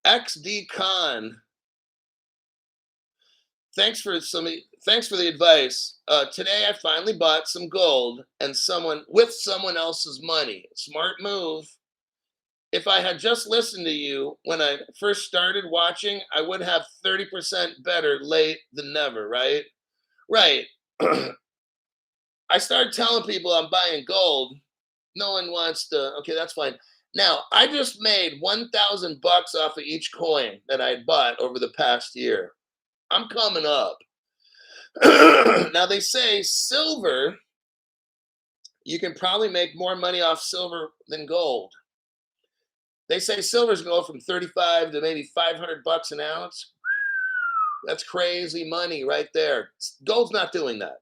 Speaker 1: XDCon. Thanks for the advice. Today I finally bought some gold and someone else's money. Smart move. If I had just listened to you when I first started watching, I would have 30% better late than never, right? Right. I started telling people I'm buying gold. No one wants to. Okay, that's fine. Now, I just made $1,000 off of each coin that I bought over the past year. I'm coming up. Now, they say silver, you can probably make more money off silver than gold. They say silver's going to go from 35 to maybe $500 an ounce. That's crazy money right there. Gold's not doing that.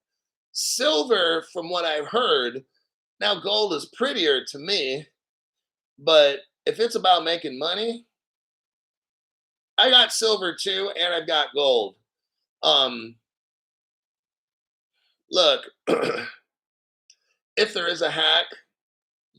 Speaker 1: Silver, from what I've heard, now gold is prettier to me, but if it's about making money, I got silver too, and I've got gold. Look, if there is a hack,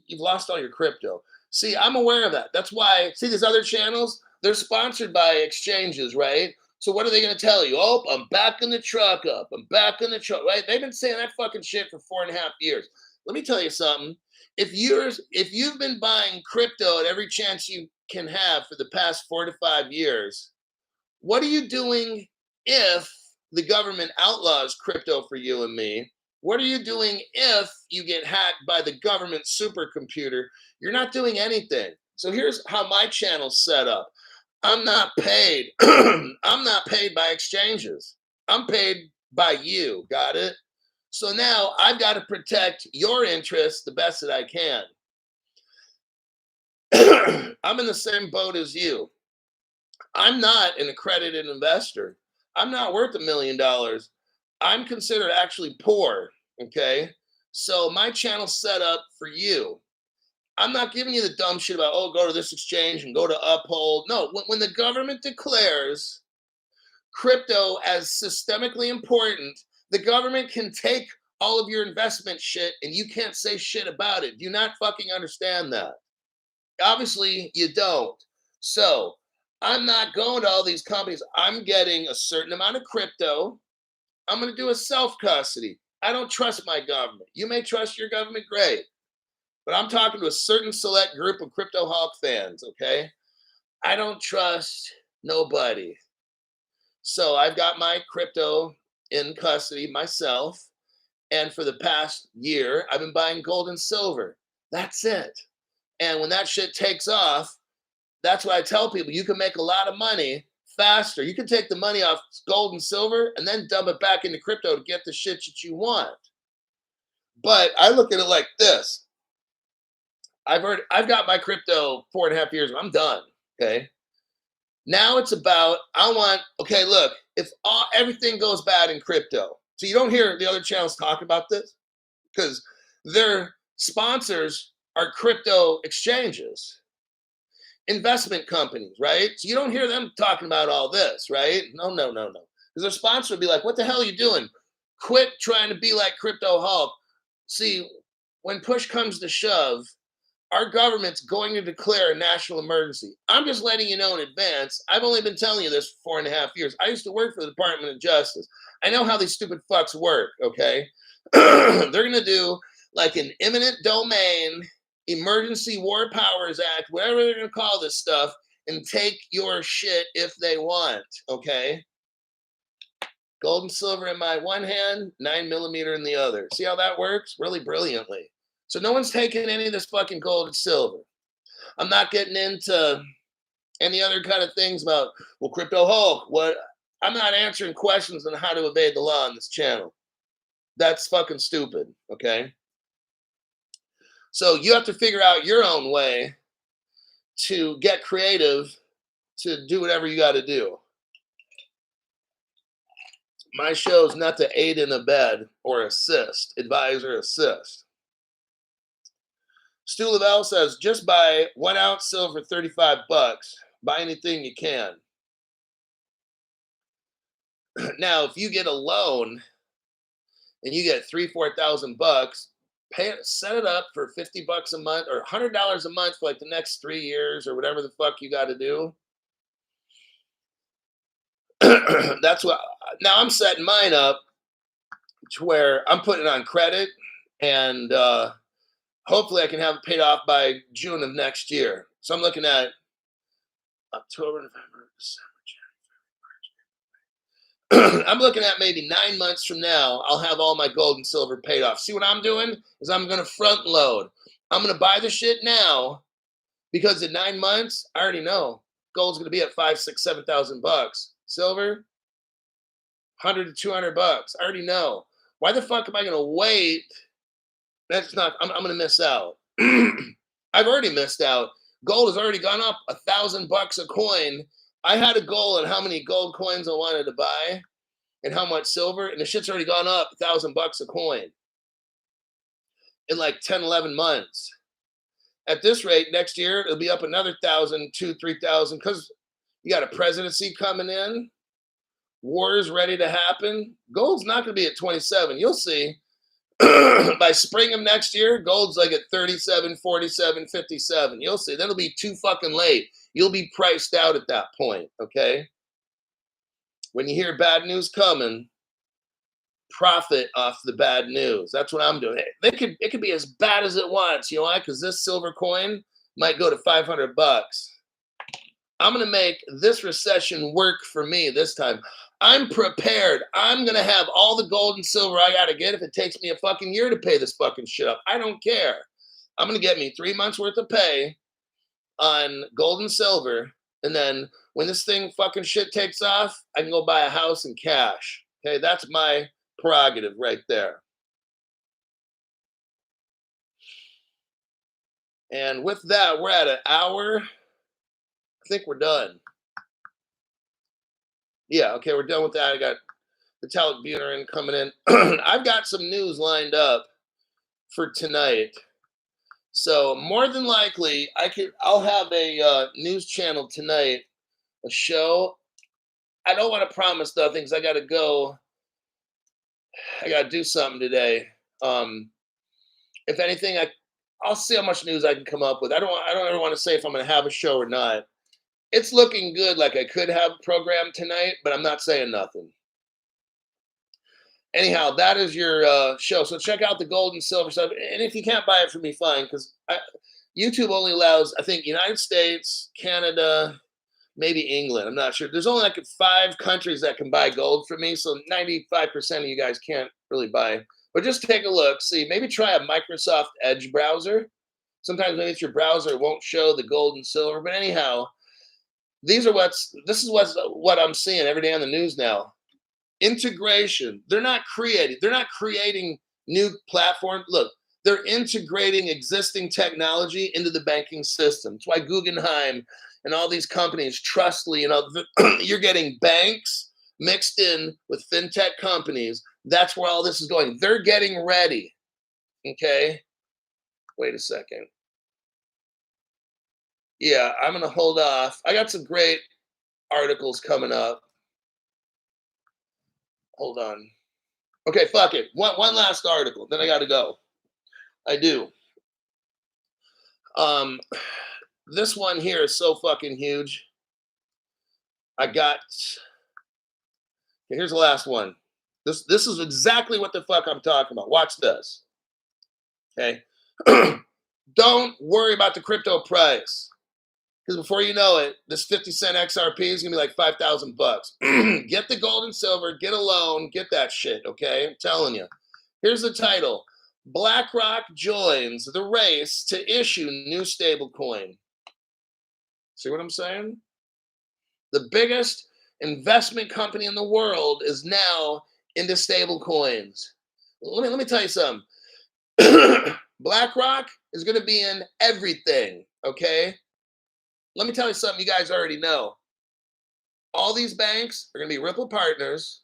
Speaker 1: you've lost all your crypto. See, I'm aware of that. That's why, see these other channels, they're sponsored by exchanges, right? So what are they going to tell you? Oh, I'm backing the truck up. I'm backing the truck, right? They've been saying that fucking shit for 4.5 years. Let me tell you something. If you've been buying crypto at every chance you can have for the past 4 to 5 years, what are you doing if the government outlaws crypto for you and me? What are you doing if you get hacked by the government supercomputer? You're not doing anything. So here's how my channel's set up. I'm not paid. I'm not paid by exchanges. I'm paid by you. Got it? So now I've got to protect your interests the best that I can. I'm in the same boat as you. I'm not an accredited investor. I'm not worth $1 million. I'm considered actually poor. Okay. So my channel's set up for you. I'm not giving you the dumb shit about, oh, go to this exchange and go to Uphold. No, when the government declares crypto as systemically important, the government can take all of your investment shit and you can't say shit about it. Do you not fucking understand that? Obviously, you don't. So I'm not going to all these companies. I'm getting a certain amount of crypto. I'm going to do a self-custody. I don't trust my government. You may trust your government, great. But I'm talking to a certain select group of Crypto Hawk fans, okay? I don't trust nobody. So I've got my crypto in custody myself. And for the past year, I've been buying gold and silver. That's it. And when that shit takes off, that's what I tell people. You can make a lot of money faster. You can take the money off gold and silver and then dump it back into crypto to get the shit that you want. But I look at it like this. I've got my crypto 4.5 years. I'm done. Okay. Now it's about, okay, look, if everything goes bad in crypto, so you don't hear the other channels talk about this because their sponsors are crypto exchanges, investment companies, right? So you don't hear them talking about all this, right? No. Because their sponsor would be like, what the hell are you doing? Quit trying to be like Crypto Hulk. See, when push comes to shove, our government's going to declare a national emergency. I'm just letting you know in advance. I've only been telling you this for 4.5 years. I used to work for the Department of Justice. I know how these stupid fucks work, okay? They're going to do like an eminent domain, emergency war powers act, whatever they're going to call this stuff, and take your shit if they want, okay? Gold and silver in my one hand, 9mm in the other. See how that works? Really brilliantly. So no one's taking any of this fucking gold and silver. I'm not getting into any other kind of things about, well, Crypto Hulk, what? I'm not answering questions on how to evade the law on this channel. That's fucking stupid, okay? So you have to figure out your own way to get creative to do whatever you got to do. My show is not to aid and abet or assist, advise or assist. Stu Lavelle says, just buy 1 ounce silver, $35. Buy anything you can. Now, if you get a loan and you get $3,000-4,000, set it up for $50 a month or $100 a month for like the next 3 years or whatever the fuck you got to do. That's what. Now I'm setting mine up to where I'm putting it on credit, and hopefully I can have it paid off by June of next year. So I'm looking at October, November, December, January. I'm looking at maybe 9 months from now, I'll have all my gold and silver paid off. See what I'm doing is I'm going to front load. I'm going to buy the shit now because in 9 months, I already know gold's going to be at $5,000, $6,000, $7,000. Silver, $100 to $200. I already know. Why the fuck am I going to wait? That's not, I'm going to miss out. I've already missed out. Gold has already gone up $1,000 a coin. I had a goal on how many gold coins I wanted to buy and how much silver, and the shit's already gone up $1,000 a coin in like 10, 11 months. At this rate, next year, it'll be up another 1,000, 2,000, 3,000, because you got a presidency coming in. War is ready to happen. Gold's not going to be at 27. You'll see. By spring of next year, gold's like at 37, 47, 57. You'll see. That'll be too fucking late. You'll be priced out at that point, okay? When you hear bad news coming, profit off the bad news. That's what I'm doing. It could be as bad as it wants. You know why? Because this silver coin might go to $500. I'm going to make this recession work for me this time. I'm prepared. I'm going to have all the gold and silver I got to get if it takes me a fucking year to pay this fucking shit up. I don't care. I'm going to get me 3 months worth of pay on gold and silver. And then when this thing fucking shit takes off, I can go buy a house in cash. Okay, that's my prerogative right there. And with that, we're at an hour. I think we're done. Yeah, okay, we're done with that. I got metallic butyrin coming in. I've got some news lined up for tonight. So more than likely, I'll have a news channel tonight, a show. I don't want to promise nothing because I got to go. I got to do something today. If anything, I'll see how much news I can come up with. I don't ever want to say if I'm going to have a show or not. It's looking good, like I could have a program tonight, but I'm not saying nothing. Anyhow, that is your show. So check out the gold and silver stuff. And if you can't buy it from me, fine, because YouTube only allows, I think, United States, Canada, maybe England. I'm not sure. There's only like 5 countries that can buy gold from me, so 95% of you guys can't really buy. But just take a look. See, maybe try a Microsoft Edge browser. Sometimes maybe it's your browser, it won't show the gold and silver. But anyhow, this is what I'm seeing every day on the news now. Integration. They're not creating new platforms. Look, they're integrating existing technology into the banking system. That's why Guggenheim and all these companies, Trustly, you're getting banks mixed in with fintech companies. That's where all this is going. They're getting ready. Okay. Wait a second. Yeah, I'm going to hold off. I got some great articles coming up. Hold on. Okay, fuck it. One last article, then I got to go. I do. This one here is so fucking huge. Here's the last one. This is exactly what the fuck I'm talking about. Watch this. Okay. Don't worry about the crypto price. Because before you know it, this 50-cent XRP is gonna be like $5,000. Get the gold and silver, get a loan, get that shit, okay? I'm telling you. Here's the title. Blackrock joins the race to issue new stablecoin. See what I'm saying? The biggest investment company in the world is now into stablecoins. Let me tell you something. BlackRock is going to be in everything, okay? Let me tell you something you guys already know. All these banks are going to be Ripple partners,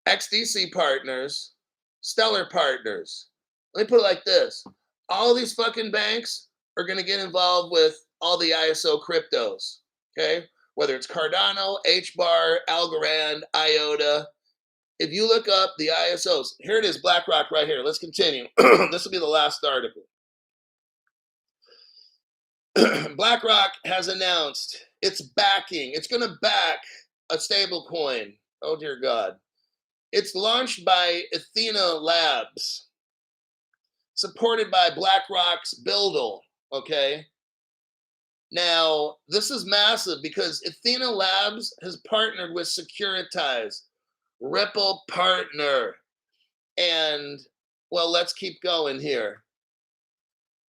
Speaker 1: XDC partners, Stellar partners. Let me put it like this. All these fucking banks are going to get involved with all the ISO cryptos, okay? Whether it's Cardano, HBAR, Algorand, IOTA. If you look up the ISOs, here it is, BlackRock right here. Let's continue. This will be the last article. BlackRock has announced it's going to back a stable coin. Oh, dear God. It's launched by Athena Labs, supported by BlackRock's Buildle, okay? Now, this is massive because Athena Labs has partnered with Securitize, Ripple partner. And, well, let's keep going here.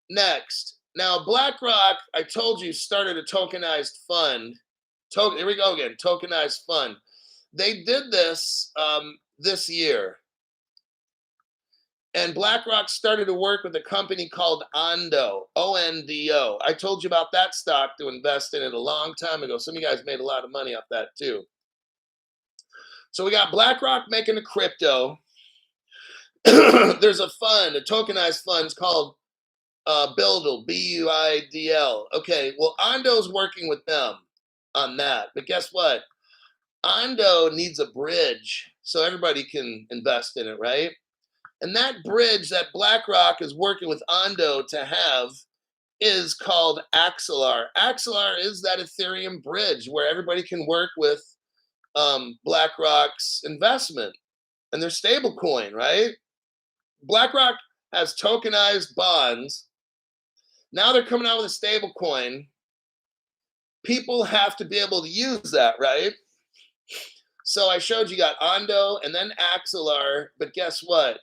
Speaker 1: Next. Now, BlackRock, I told you, started a tokenized fund. Here we go again, tokenized fund. They did this this year. And BlackRock started to work with a company called Ondo, O-N-D-O. I told you about that stock to invest in it a long time ago. Some of you guys made a lot of money off that too. So we got BlackRock making a crypto. There's a fund, a tokenized fund. It's called Buildle, B-U-I-D-L. Okay, well, Ondo's working with them on that. But guess what? Ondo needs a bridge so everybody can invest in it, right? And that bridge that BlackRock is working with Ondo to have is called Axelar. Axelar is that Ethereum bridge where everybody can work with BlackRock's investment. and they're stablecoin, right? BlackRock has tokenized bonds. Now they're coming out with a stablecoin. People have to be able to use that, right? So I showed you got Ondo and then Axelar, but guess what?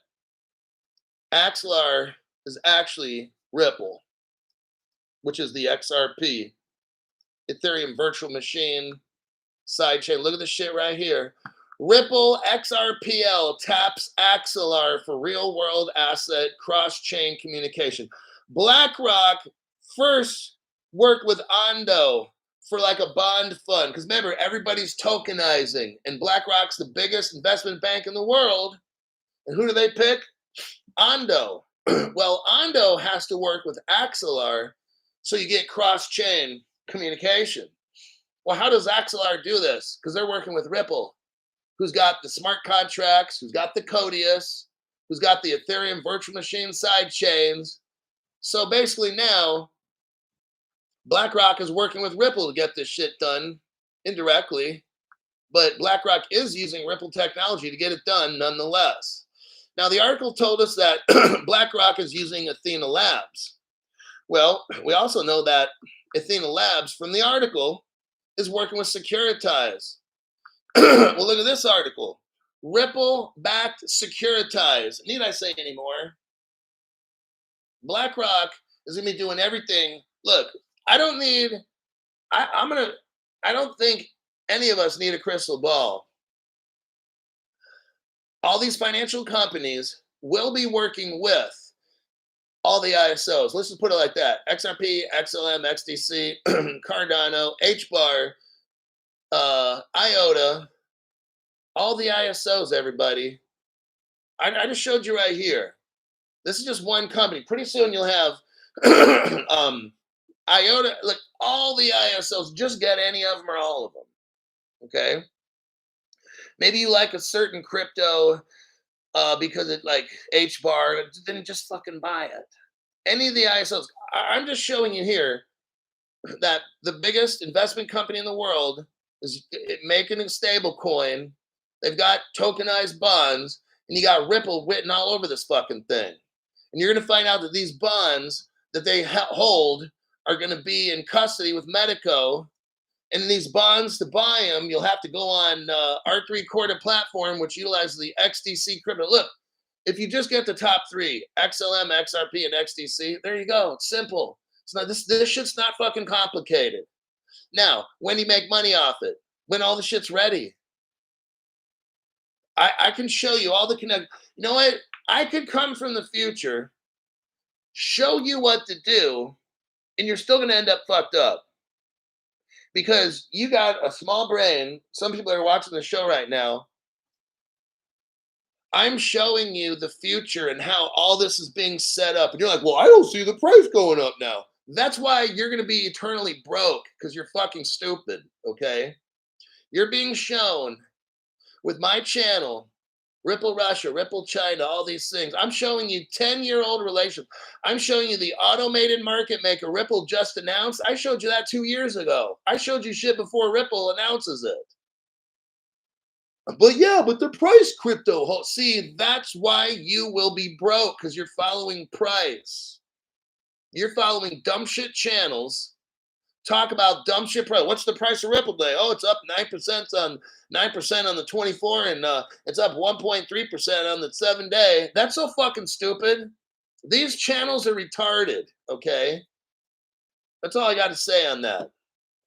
Speaker 1: Axelar is actually Ripple, which is the XRP, Ethereum virtual machine sidechain. Look at this shit right here. Ripple XRPL taps Axelar for real world asset cross-chain communication. BlackRock first worked with Ondo for like a bond fund. Because remember, everybody's tokenizing. And BlackRock's the biggest investment bank in the world. And who do they pick? Ondo. Well, Ondo has to work with Axelar so you get cross-chain communication. Well, how does Axelar do this? Because they're working with Ripple, who's got the smart contracts, who's got the Codius, who's got the Ethereum virtual machine side chains. So basically now, BlackRock is working with Ripple to get this shit done indirectly, but BlackRock is using Ripple technology to get it done nonetheless. Now, the article told us that BlackRock is using Athena Labs. Well, we also know that Athena Labs, from the article, is working with Securitize. Well, look at this article. Ripple-backed Securitize. Need I say any more? BlackRock is going to be doing everything. Look, I don't think any of us need a crystal ball. All these financial companies will be working with all the ISOs. Let's just put it like that. XRP, XLM, XDC, Cardano, HBAR, IOTA, all the ISOs, everybody. I just showed you right here. This is just one company. Pretty soon you'll have IOTA, like all the ISOs. Just get any of them or all of them. Okay? Maybe you like a certain crypto because it like HBAR, then just fucking buy it. Any of the ISOs. I'm just showing you here that the biggest investment company in the world is making a stable coin. They've got tokenized bonds, and you got Ripple written all over this fucking thing. And you're going to find out that these bonds that they hold are going to be in custody with Medico. And these bonds, to buy them, you'll have to go on R3 Corda platform, which utilizes the XDC crypto. Look, if you just get the top three, XLM, XRP, and XDC, there you go. It's simple. It's not this shit's not fucking complicated. Now, when do you make money off it? When all the shit's ready. I can show you all the connect. You know what? I could come from the future, show you what to do, and you're still going to end up fucked up. Because you got a small brain. Some people are watching the show right now. I'm showing you the future and how all this is being set up. And you're like, well, I don't see the price going up now. That's why you're going to be eternally broke, because you're fucking stupid, okay? You're being shown with my channel, Ripple Russia, Ripple China, all these things. I'm showing you 10-year-old relations. I'm showing you the automated market maker Ripple just announced. I showed you that 2 years ago. I showed you shit before Ripple announces it. But yeah, but the price crypto. See, that's why you will be broke, because you're following price. You're following dumb shit channels. Talk about dumb shit price. What's the price of Ripple today? Oh, it's up 9% on 9% on the 24, and it's up 1.3% on the 7-day. That's so fucking stupid. These channels are retarded. Okay, that's all I got to say on that.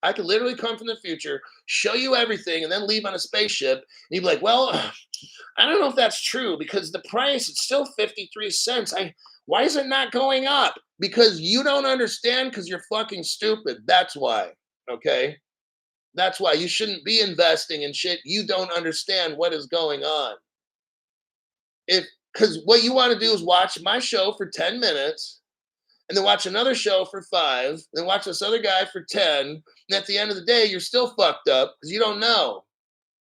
Speaker 1: I could literally come from the future, show you everything, and then leave on a spaceship. And you'd be like, well, I don't know if that's true, because the price, it's still 53 cents. Why is it not going up? Because you don't understand, because you're fucking stupid. That's why, okay? That's why you shouldn't be investing in shit you don't understand what is going on. Because what you want to do is watch my show for 10 minutes, and then watch another show for 5, then watch this other guy for 10, and at the end of the day, you're still fucked up because you don't know.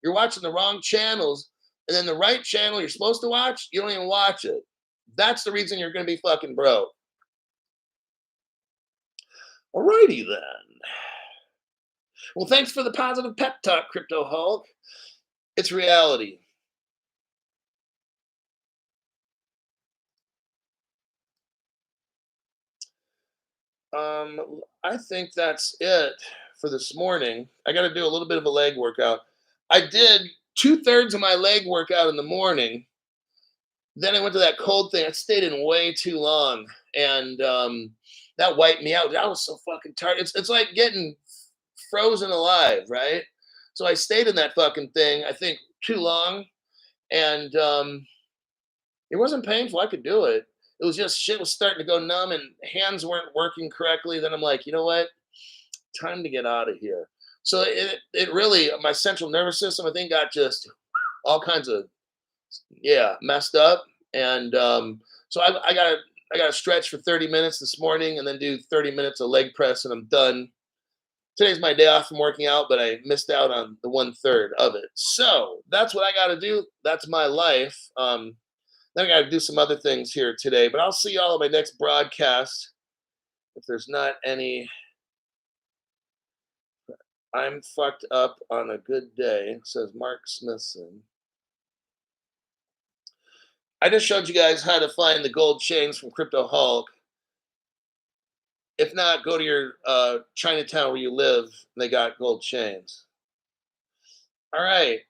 Speaker 1: You're watching the wrong channels, and then the right channel you're supposed to watch, you don't even watch it. That's the reason you're going to be fucking broke. Alrighty then. Well, thanks for the positive pep talk, Crypto Hulk. It's reality. I think that's it for this morning. I got to do a little bit of a leg workout. I did 2/3 of my leg workout in the morning. Then I went to that cold thing. I stayed in way too long, and that wiped me out. I was so fucking tired. It's like getting frozen alive, right? So I stayed in that fucking thing. I think too long, and it wasn't painful. I could do it. It was just shit was starting to go numb, and hands weren't working correctly. Then I'm like, you know what? Time to get out of here. So it really my central nervous system I think got just all kinds of messed up, and so I got to stretch for 30 minutes this morning and then do 30 minutes of leg press and I'm done. Today's my day off from working out, but I missed out on the 1/3 of it. So that's what I got to do. That's my life. Then I got to do some other things here today, but I'll see y'all in my next broadcast. If there's not any, I'm fucked up on a good day, says Mark Smithson. I just showed you guys how to find the gold chains from Crypto Hulk. If not, go to your Chinatown where you live. They got gold chains. All right.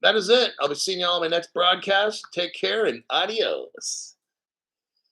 Speaker 1: That is it. I'll be seeing y'all on my next broadcast. Take care and adios.